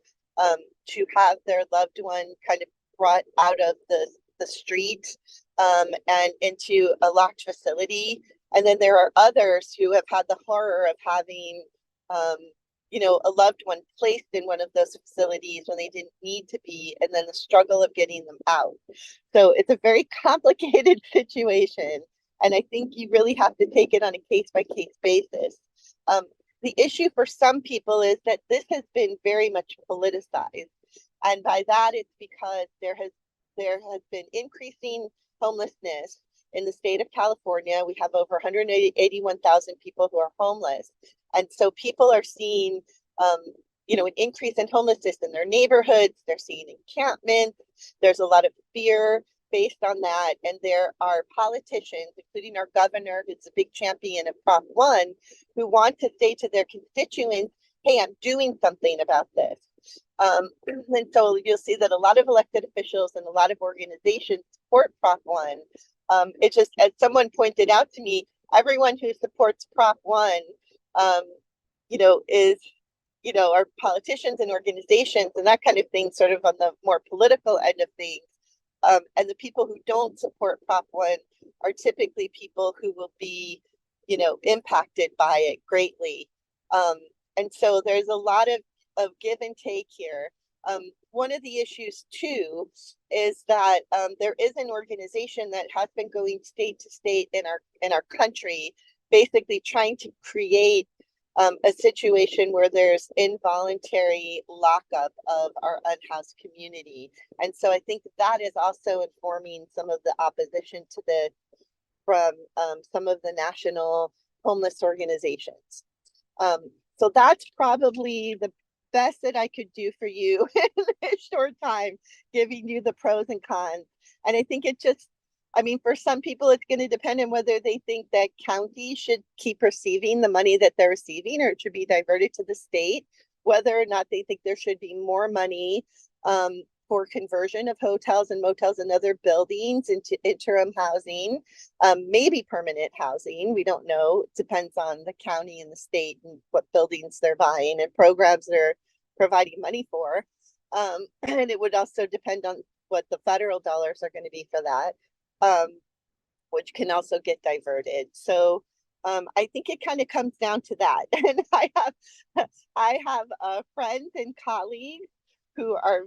to have their loved one kind of brought out of the street and into a locked facility. And then there are others who have had the horror of having a loved one placed in one of those facilities when they didn't need to be, and then the struggle of getting them out. So it's a very complicated situation. And I think you really have to take it on a case-by-case basis. The issue for some people is that this has been very much politicized. And by that, it's because there has been increasing homelessness in the state of California. We have over 181,000 people who are homeless. And so people are seeing, an increase in homelessness in their neighborhoods. They're seeing encampments. There's a lot of fear based on that. And there are politicians, including our governor, who's a big champion of Prop 1, who want to say to their constituents, hey, I'm doing something about this. And so you'll see that a lot of elected officials and a lot of organizations support Prop 1. It's just, as someone pointed out to me, everyone who supports Prop 1, are politicians and organizations and that kind of thing, sort of on the more political end of things. And the people who don't support Prop 1 are typically people who will be, impacted by it greatly. And so there's a lot of give and take here. One of the issues too is that there is an organization that has been going state to state in our country, basically trying to create a situation where there's involuntary lockup of our unhoused community. And so I think that is also informing some of the opposition to this from some of the national homeless organizations. So that's probably the best that I could do for you in a short time, giving you the pros and cons. And I think for some people, it's going to depend on whether they think that counties should keep receiving the money that they're receiving, or it should be diverted to the state, whether or not they think there should be more money for conversion of hotels and motels and other buildings into interim housing, maybe permanent housing. We don't know. It depends on the county and the state and what buildings they're buying and programs they're providing money for. And it would also depend on what the federal dollars are going to be for that, which can also get diverted. So I think it kind of comes down to that. And I have friends and colleagues who are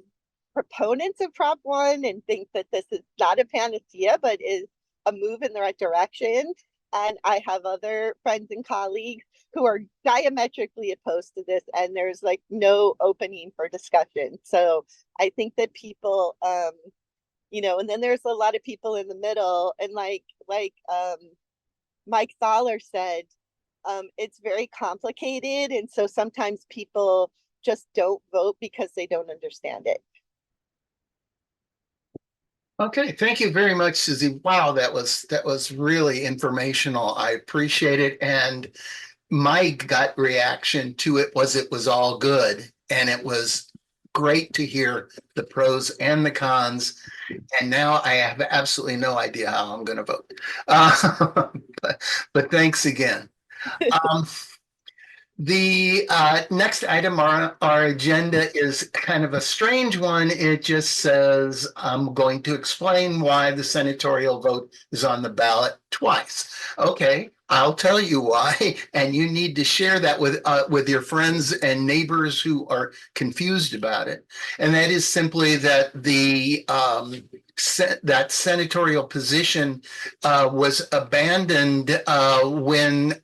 proponents of Prop 1 and think that this is not a panacea, but is a move in the right direction. And I have other friends and colleagues who are diametrically opposed to this, and there's no opening for discussion. So I think that people, and then there's a lot of people in the middle, and like Mike Thaler said, it's very complicated. And so sometimes people just don't vote because they don't understand it. Okay, thank you very much, Susie. Wow, that was really informational. I appreciate it. And my gut reaction to it was all good. And it was great to hear the pros and the cons. And now I have absolutely no idea how I'm going to vote. But thanks again. The next item on our agenda is kind of a strange one. It just says, I'm going to explain why the senatorial vote is on the ballot twice. Okay, I'll tell you why, and you need to share that with your friends and neighbors who are confused about it. And that is simply that that senatorial position was abandoned when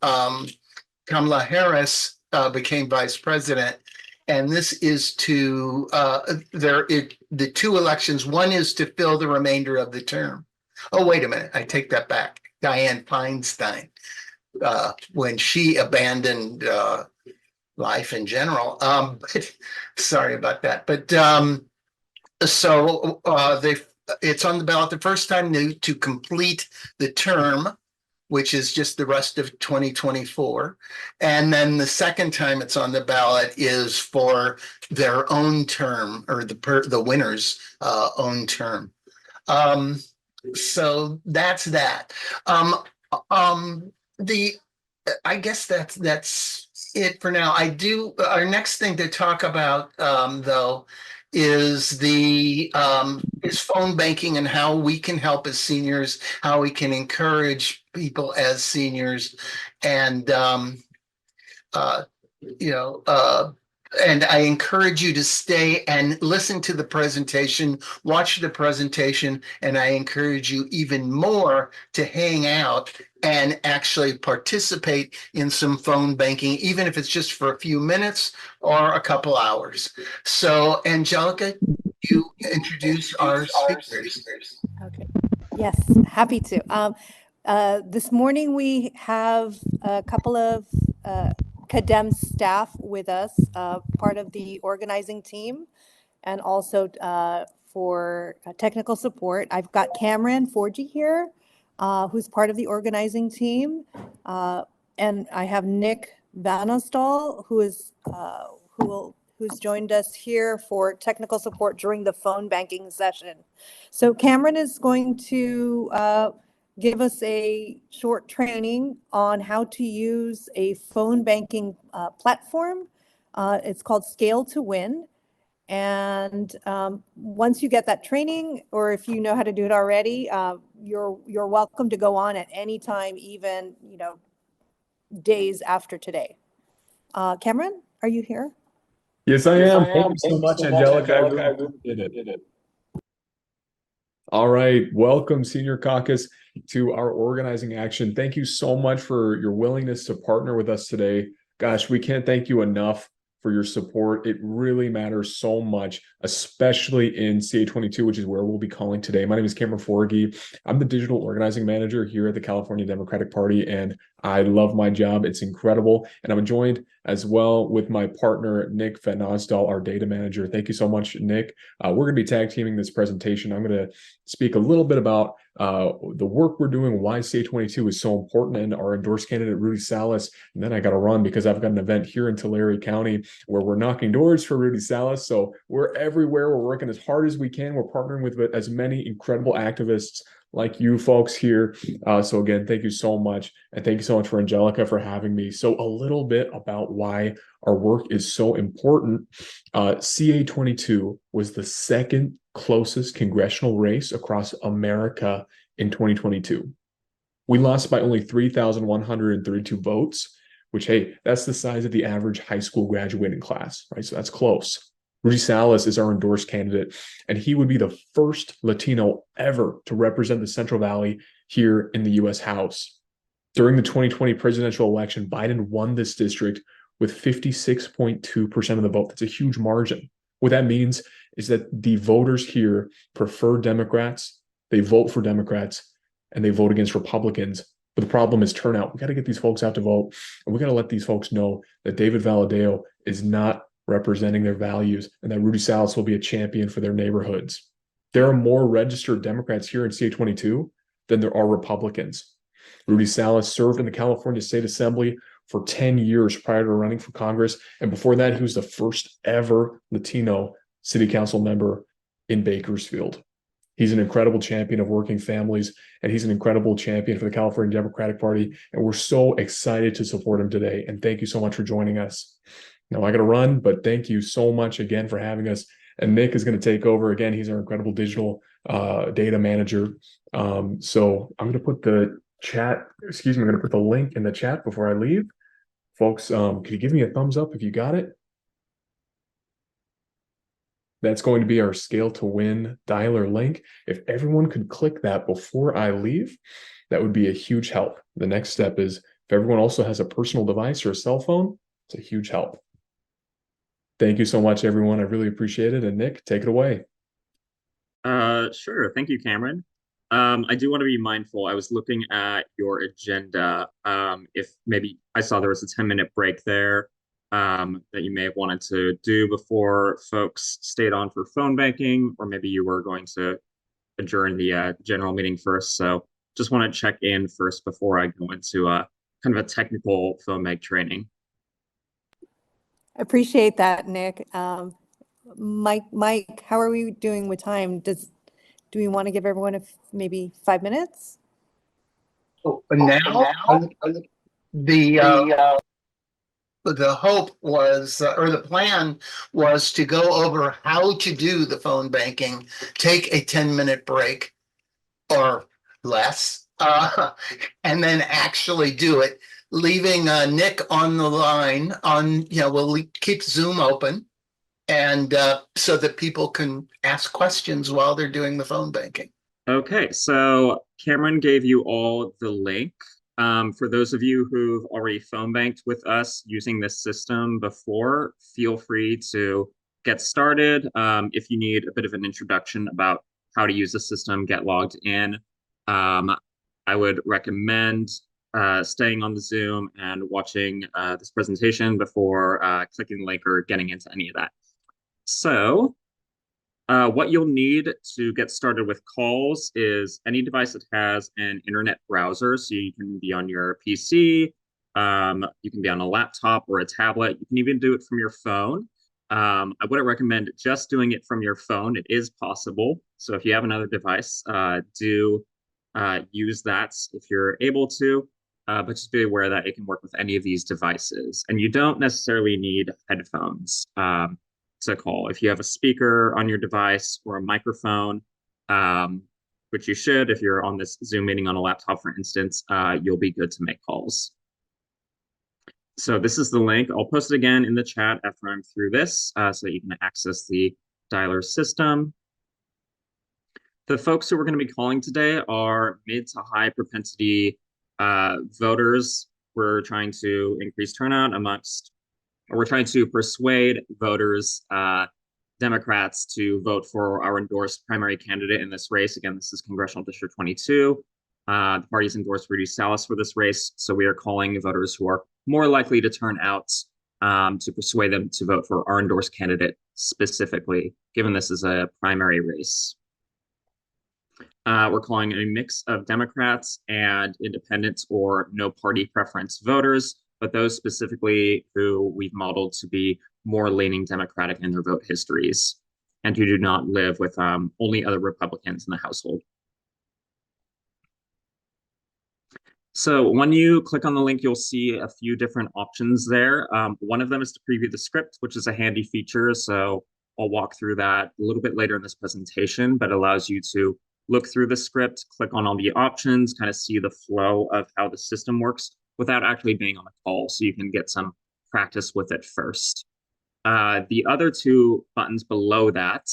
Kamala Harris became vice president. And this is to the two elections. One is to fill the remainder of the term. Oh, wait a minute. I take that back. Dianne Feinstein, when she abandoned life in general. But sorry about that. But it's on the ballot the first time to complete the term, which is just the rest of 2024. And then the second time it's on the ballot is for their own term, or the winner's own term. So that's that. I guess that's it for now. Our next thing to talk about, though, is phone banking and how we can help as seniors, how we can encourage people as seniors, and and I encourage you to stay and listen to the presentation, watch the presentation, and I encourage you even more to hang out and actually participate in some phone banking, even if it's just for a few minutes or a couple hours. So, Angelica, you introduce our speakers. Okay. Yes, happy to. This morning we have a couple of CADEM staff with us, part of the organizing team, and also for technical support. I've got Cameron Forgy here, who's part of the organizing team, and I have Nick Vanostal, who's joined us here for technical support during the phone banking session. So Cameron is going to give us a short training on how to use a phone banking platform. It's called Scale to Win. And once you get that training, or if you know how to do it already, you're welcome to go on at any time, even days after today. Cameron, are you here? Yes, I am. Thank you so much, Angelica. I really appreciate it. All right. Welcome, Senior Caucus, to our organizing action. Thank you so much for your willingness to partner with us today. Gosh, we can't thank you enough for your support. It really matters so much, especially in CA22, which is where we'll be calling today. My name is Cameron Forgy. I'm the digital organizing manager here at the California Democratic Party, and I love my job. It's incredible. And I'm joined as well with my partner, Nick Van Osdal, our data manager. Thank you so much, Nick. We're going to be tag teaming this presentation. I'm going to speak a little bit about the work we're doing, why CA22 is so important, and our endorsed candidate, Rudy Salas. And then I got to run because I've got an event here in Tulare County where we're knocking doors for Rudy Salas. So we're everywhere. We're working as hard as we can. We're partnering with as many incredible activists like you folks here. So again, thank you so much. And thank you so much for Angelica for having me. So a little bit about why our work is so important. CA22 was the second closest congressional race across America in 2022. We lost by only 3,132 votes, which, hey, that's the size of the average high school graduating class, right? So that's close. Rudy Salas is our endorsed candidate, and he would be the first Latino ever to represent the Central Valley here in the U.S. House. During the 2020 presidential election, Biden won this district with 56.2% of the vote. That's a huge margin. What that means is that the voters here prefer Democrats, they vote for Democrats, and they vote against Republicans. But the problem is turnout. We got to get these folks out to vote, and we got to let these folks know that David Valadao is not representing their values, and that Rudy Salas will be a champion for their neighborhoods. There are more registered Democrats here in CA22 than there are Republicans. Rudy Salas served in the California State Assembly for 10 years prior to running for Congress, and before that, he was the first ever Latino city council member in Bakersfield. He's an incredible champion of working families, and he's an incredible champion for the California Democratic Party. And we're so excited to support him today. And thank you so much for joining us. Now I got to run, but thank you so much again for having us. And Nick is going to take over. Again, he's our incredible digital data manager. So I'm going to put the chat, I'm going to put the link in the chat before I leave. Folks, could you give me a thumbs up if you got it? That's going to be our Scale to Win dialer link. If everyone could click that before I leave, that would be a huge help. The next step is if everyone also has a personal device or a cell phone, it's a huge help. Thank you so much, everyone. I really appreciate it. And Nick, take it away. Sure. Thank you, Cameron. I do want to be mindful. I was looking at your agenda. If maybe I saw there was a 10-minute break there that you may have wanted to do before folks stayed on for phone banking, or maybe you were going to adjourn the general meeting first. So just want to check in first before I go into kind of a technical phone bank training. Appreciate that, Nick. Mike, how are we doing with time? Do we want to give everyone maybe 5 minutes? Oh, now the hope was, or the plan was, to go over how to do the phone banking, take a 10-minute break or less, and then actually do it, leaving Nick on the line we'll keep Zoom open, and so that people can ask questions while they're doing the phone banking. Okay, so Cameron gave you all the link. For those of you who've already phone banked with us using this system before, feel free to get started. If you need a bit of an introduction about how to use the system, get logged in. I would recommend staying on the Zoom and watching this presentation before clicking the link or getting into any of that. So what you'll need to get started with calls is any device that has an internet browser. So you can be on your PC, you can be on a laptop or a tablet. You can even do it from your phone. I wouldn't recommend just doing it from your phone. It is possible. So if you have another device, do use that if you're able to. But just be aware that it can work with any of these devices. And you don't necessarily need headphones to call. If you have a speaker on your device or a microphone, which you should, if you're on this Zoom meeting on a laptop, for instance, you'll be good to make calls. So this is the link. I'll post it again in the chat after I'm through this, so that you can access the dialer system. The folks who we're going to be calling today are mid to high propensity voters. We're trying to increase turnout we're trying to persuade voters, Democrats, to vote for our endorsed primary candidate in this race. Again, this is Congressional District 22. The party's endorsed Rudy Salas for this race, so we are calling voters who are more likely to turn out to persuade them to vote for our endorsed candidate specifically, given this is a primary race. We're calling a mix of Democrats and independents or no party preference voters, but those specifically who we've modeled to be more leaning Democratic in their vote histories and who do not live with only other Republicans in the household. So when you click on the link, you'll see a few different options there. One of them is to preview the script, which is a handy feature. So I'll walk through that a little bit later in this presentation, but allows you to look through the script, click on all the options, kind of see the flow of how the system works without actually being on a call, so you can get some practice with it first. The other two buttons below that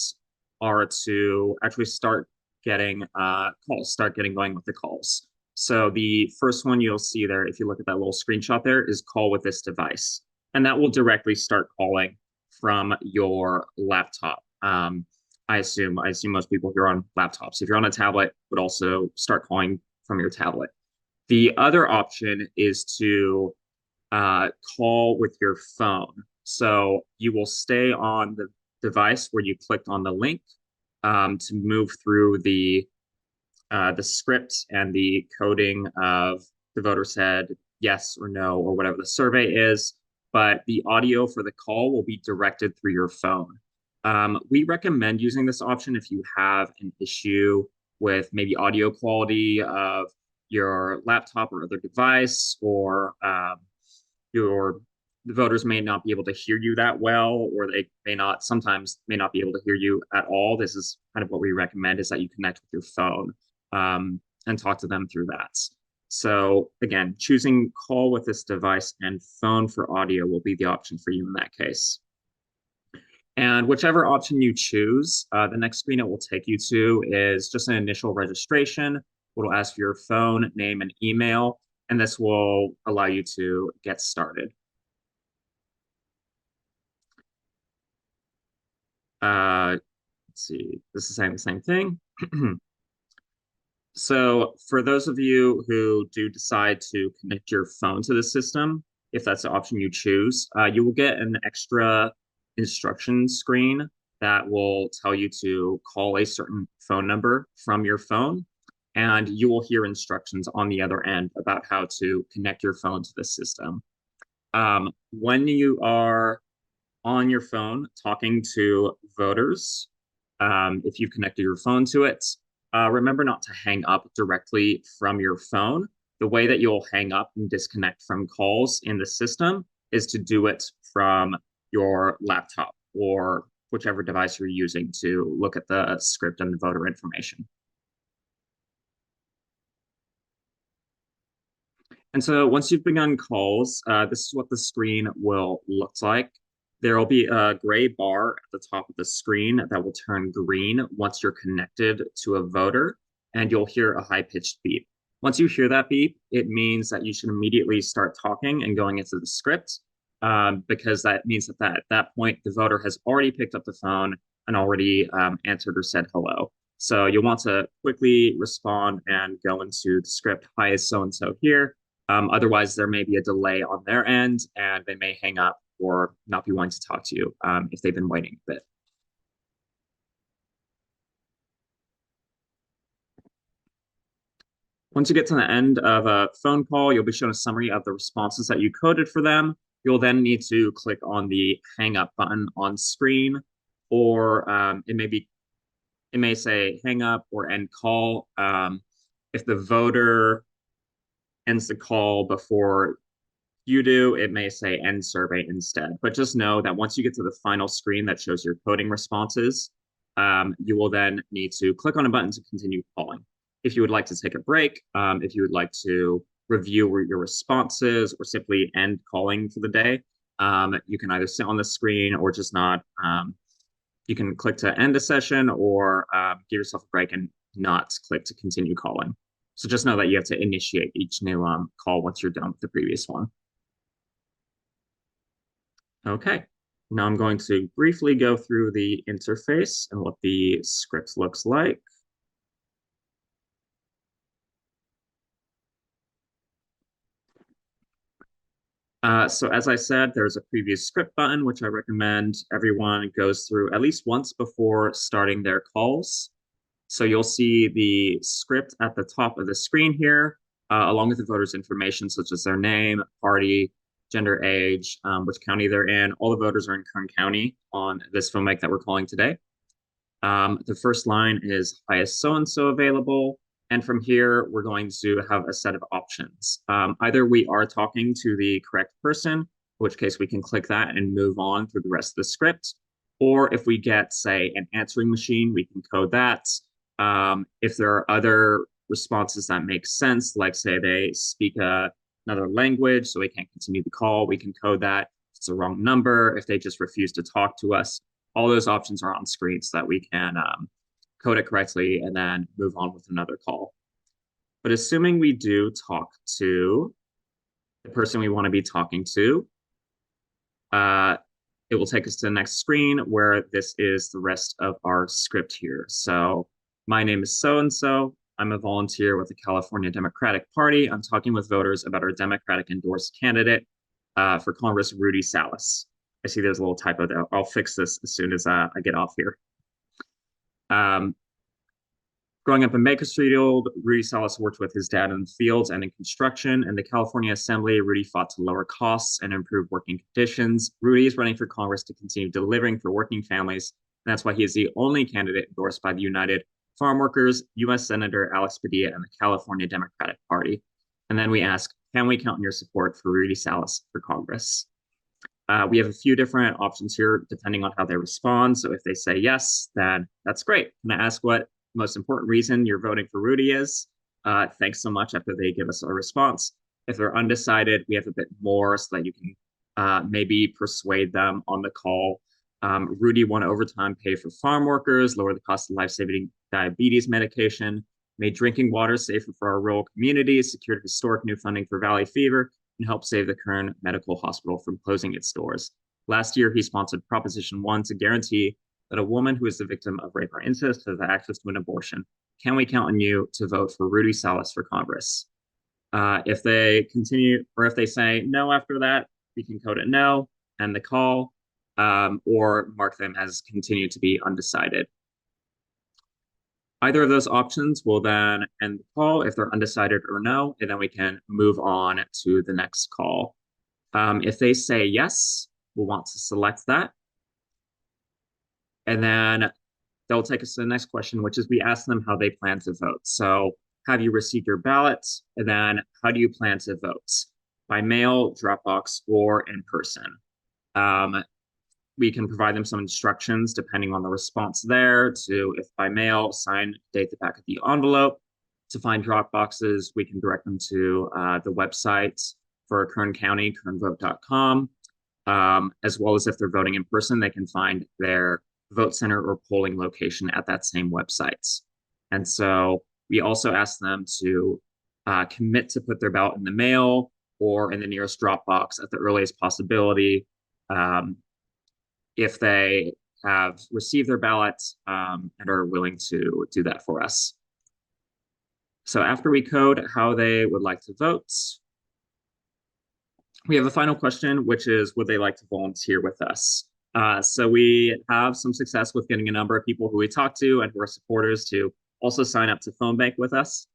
are to actually start getting calls, going with the calls. So the first one you'll see there, if you look at that little screenshot there, is call with this device. And that will directly start calling from your laptop. I assume most people here are on laptops. If you're on a tablet, would also start calling from your tablet. The other option is to call with your phone. So you will stay on the device where you clicked on the link to move through the script and the coding of the voter said yes or no or whatever the survey is, but the audio for the call will be directed through your phone. We recommend using this option if you have an issue with maybe audio quality of your laptop or other device, or the voters may not be able to hear you that well, or they sometimes may not be able to hear you at all. This is kind of what we recommend, is that you connect with your phone and talk to them through that. So again, choosing call with this device and phone for audio will be the option for you in that case. And whichever option you choose, the next screen it will take you to is just an initial registration. It'll ask for your phone, name, and email, and this will allow you to get started. Let's see, this is saying the same thing. So for those of you who do decide to connect your phone to the system, if that's the option you choose, you will get an extra instruction screen that will tell you to call a certain phone number from your phone, and you will hear instructions on the other end about how to connect your phone to the system. When you are on your phone talking to voters, if you've connected your phone to it, remember not to hang up directly from your phone. The way that you'll hang up and disconnect from calls in the system is to do it from your laptop or whichever device you're using to look at the script and the voter information. And so once you've begun calls, this is what the screen will look like. There will be a gray bar at the top of the screen that will turn green once you're connected to a voter, and you'll hear a high-pitched beep. Once you hear that beep, it means that you should immediately start talking and going into the script, because that means that at that point, the voter has already picked up the phone and already answered or said hello. So you'll want to quickly respond and go into the script, hi, is so-and-so here. Otherwise, there may be a delay on their end, and they may hang up or not be wanting to talk to you if they've been waiting a bit. Once you get to the end of a phone call, you'll be shown a summary of the responses that you coded for them. You'll then need to click on the hang up button on screen, or it may say hang up or end call. If the voter ends the call before you do, it may say end survey instead. But just know that once you get to the final screen that shows your coding responses, you will then need to click on a button to continue calling. If you would like to take a break, if you would like to review your responses or simply end calling for the day, you can either sit on the screen or just not. You can click to end a session or give yourself a break and not click to continue calling. So just know that you have to initiate each new call once you're done with the previous one. Okay, now I'm going to briefly go through the interface and what the script looks like. So as I said, there's a previous script button, which I recommend everyone goes through at least once before starting their calls. So you'll see the script at the top of the screen here, along with the voters' information, such as their name, party, gender, age, which county they're in. All the voters are in Kern County on this phone mic that we're calling today. The first line is, hi, is so-and-so available? And from here, we're going to have a set of options. Either we are talking to the correct person, in which case we can click that and move on through the rest of the script. Or if we get, say, an answering machine, we can code that. If there are other responses that make sense, like say they speak another language, so we can't continue the call, we can code that. If it's a wrong number, if they just refuse to talk to us, all those options are on screen so that we can code it correctly and then move on with another call. But assuming we do talk to the person we want to be talking to, it will take us to the next screen where this is the rest of our script here. So my name is so-and-so. I'm a volunteer with the California Democratic Party. I'm talking with voters about our Democratic endorsed candidate for Congress, Rudy Salas. I see there's a little typo there. I'll fix this as soon as I get off here. Growing up in Bakersfield, Rudy Salas worked with his dad in the fields and in construction. In the California Assembly, Rudy fought to lower costs and improve working conditions. Rudy is running for Congress to continue delivering for working families And that's why he is the only candidate endorsed by the United Farm Workers, U.S. Senator Alex Padilla, and the California Democratic Party. And then we ask, can we count on your support for Rudy Salas for Congress? We have a few different options here depending on how they respond. So if they say yes, then that's great. Can I ask what the most important reason you're voting for Rudy is? Thanks so much after they give us a response. If they're undecided, we have a bit more so that you can maybe persuade them on the call. Rudy won overtime pay for farm workers, lower the cost of life-saving diabetes medication, made drinking water safer for our rural communities, secured historic new funding for Valley Fever, and helped save the Kern Medical Hospital from closing its doors. Last year, he sponsored Proposition 1 to guarantee that a woman who is the victim of rape or incest has access to an abortion. Can we count on you to vote for Rudy Salas for Congress? If they continue, or if they say no after that, we can code it no, end the call, or mark them as continue to be undecided. Either of those options will then end the call if they're undecided or no, and then we can move on to the next call. If they say yes, we'll want to select that. And then they'll take us to the next question, which is we ask them how they plan to vote. So have you received your ballots? And then how do you plan to vote? By mail, Dropbox, or in person? We can provide them some instructions depending on the response there to, if by mail, sign, date the back of the envelope. To find drop boxes, we can direct them to the website for Kern County, kernvote.com, as well as if they're voting in person, they can find their vote center or polling location at that same website. And so we also ask them to commit to put their ballot in the mail or in the nearest drop box at the earliest possibility, if they have received their ballots and are willing to do that for us. So after we code how they would like to vote, we have a final question, which is, would they like to volunteer with us? So we have some success with getting a number of people who we talk to and who are supporters to also sign up to phone bank with us.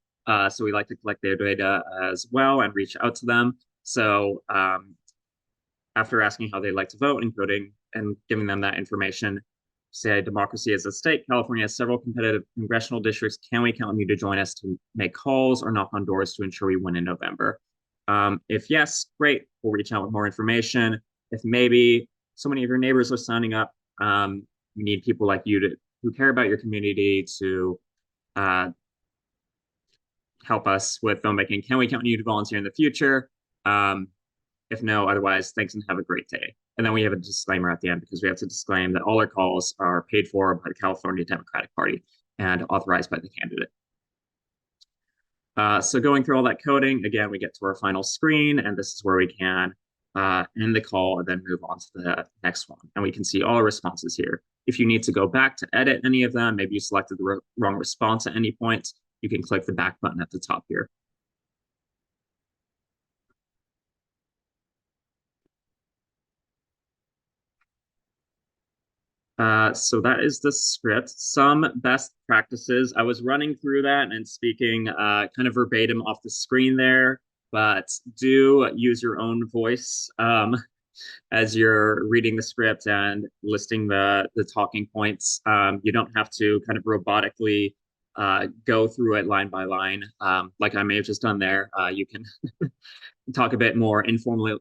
So we like to collect their data as well and reach out to them. So after asking how they like to vote and coding and giving them that information, say democracy is at stake. California has several competitive congressional districts. Can we count on you to join us to make calls or knock on doors to ensure we win in November? If yes, great, we'll reach out with more information. If maybe so many of your neighbors are signing up, we need people like you who care about your community to help us with phone banking. Can we count on you to volunteer in the future? If no, otherwise, thanks and have a great day. And then we have a disclaimer at the end because we have to disclaim that all our calls are paid for by the California Democratic Party and authorized by the candidate. So going through all that coding, again, we get to our final screen, and this is where we can end the call and then move on to the next one. And we can see all our responses here. If you need to go back to edit any of them, maybe you selected the wrong response at any point, you can click the back button at the top here. So that is the script. Some best practices. I was running through that and speaking kind of verbatim off the screen there, but do use your own voice as you're reading the script and listing the talking points. You don't have to kind of robotically go through it line by line like I may have just done there. You can talk a bit more informally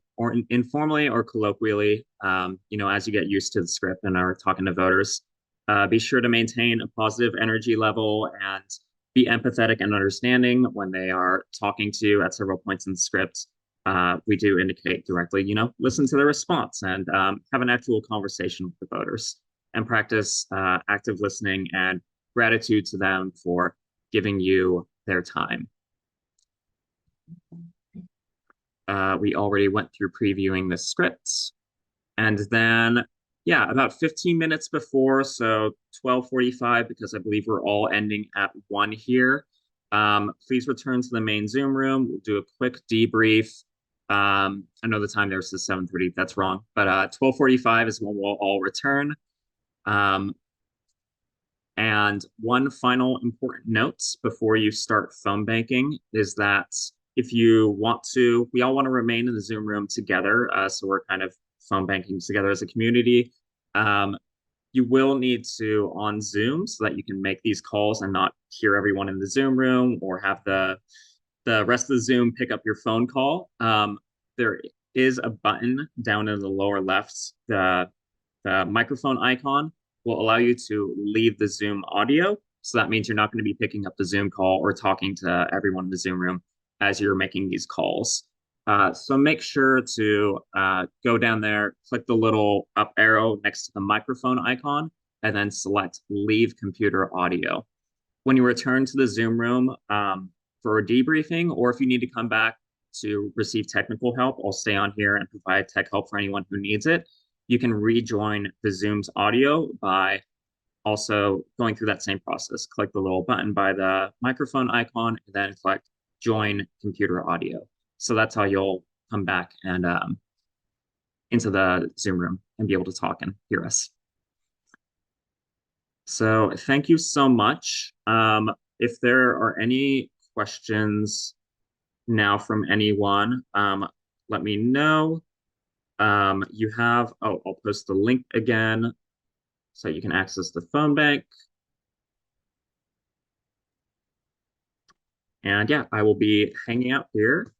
or colloquially, as you get used to the script and are talking to voters. Be sure to maintain a positive energy level and be empathetic and understanding when they are talking to you at several points in the script. We do indicate directly, listen to the response and have an actual conversation with the voters and practice active listening and gratitude to them for giving you their time. We already went through previewing the scripts. And then, about 15 minutes before, so 12:45, because I believe we're all ending at 1 here, please return to the main Zoom room. We'll do a quick debrief. I know the time there says 7:30, that's wrong, but 12:45 is when we'll all return. And one final important note before you start phone banking is that if you want to, we all want to remain in the Zoom room together. So we're kind of phone banking together as a community. You will need to on Zoom so that you can make these calls and not hear everyone in the Zoom room or have the rest of the Zoom pick up your phone call. There is a button down in the lower left. The microphone icon will allow you to leave the Zoom audio. So that means you're not going to be picking up the Zoom call or talking to everyone in the Zoom room as you're making these calls. So make sure to go down there, click the little up arrow next to the microphone icon, and then select Leave Computer Audio. When you return to the Zoom room for a debriefing, or if you need to come back to receive technical help, I'll stay on here and provide tech help for anyone who needs it. You can rejoin the Zoom's audio by also going through that same process. Click the little button by the microphone icon, and then click Join Computer Audio. So that's how you'll come back and into the Zoom room and be able to talk and hear us. So thank you so much. If there are any questions now from anyone, let me know. You have, I'll post the link again so you can access the phone bank. And yeah, I will be hanging out here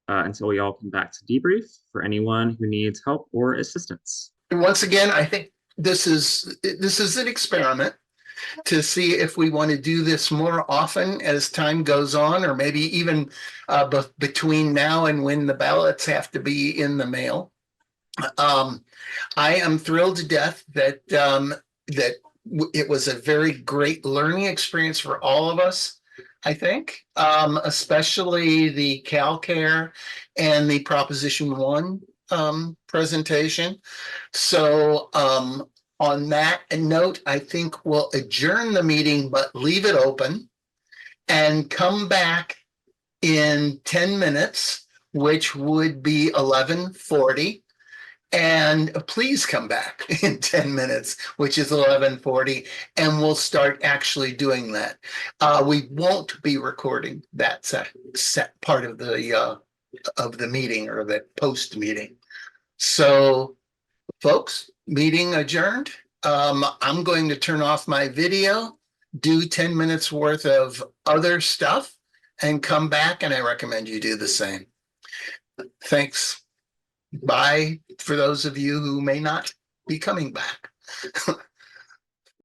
until we all come back to debrief for anyone who needs help or assistance. And once again, I think this is an experiment to see if we want to do this more often as time goes on, or maybe even between now and when the ballots have to be in the mail. I am thrilled to death that it was a very great learning experience for all of us. I think, especially the CalCare and the Proposition 1 presentation. So on that note, I think we'll adjourn the meeting, but leave it open and come back in 10 minutes, which would be 11:40. And please come back in 10 minutes, which is 11:40, and we'll start actually doing that. We won't be recording that set part of the meeting or the post meeting. So, folks, meeting adjourned. I'm going to turn off my video, do 10 minutes worth of other stuff, and come back, and I recommend you do the same. Thanks. Bye for those of you who may not be coming back.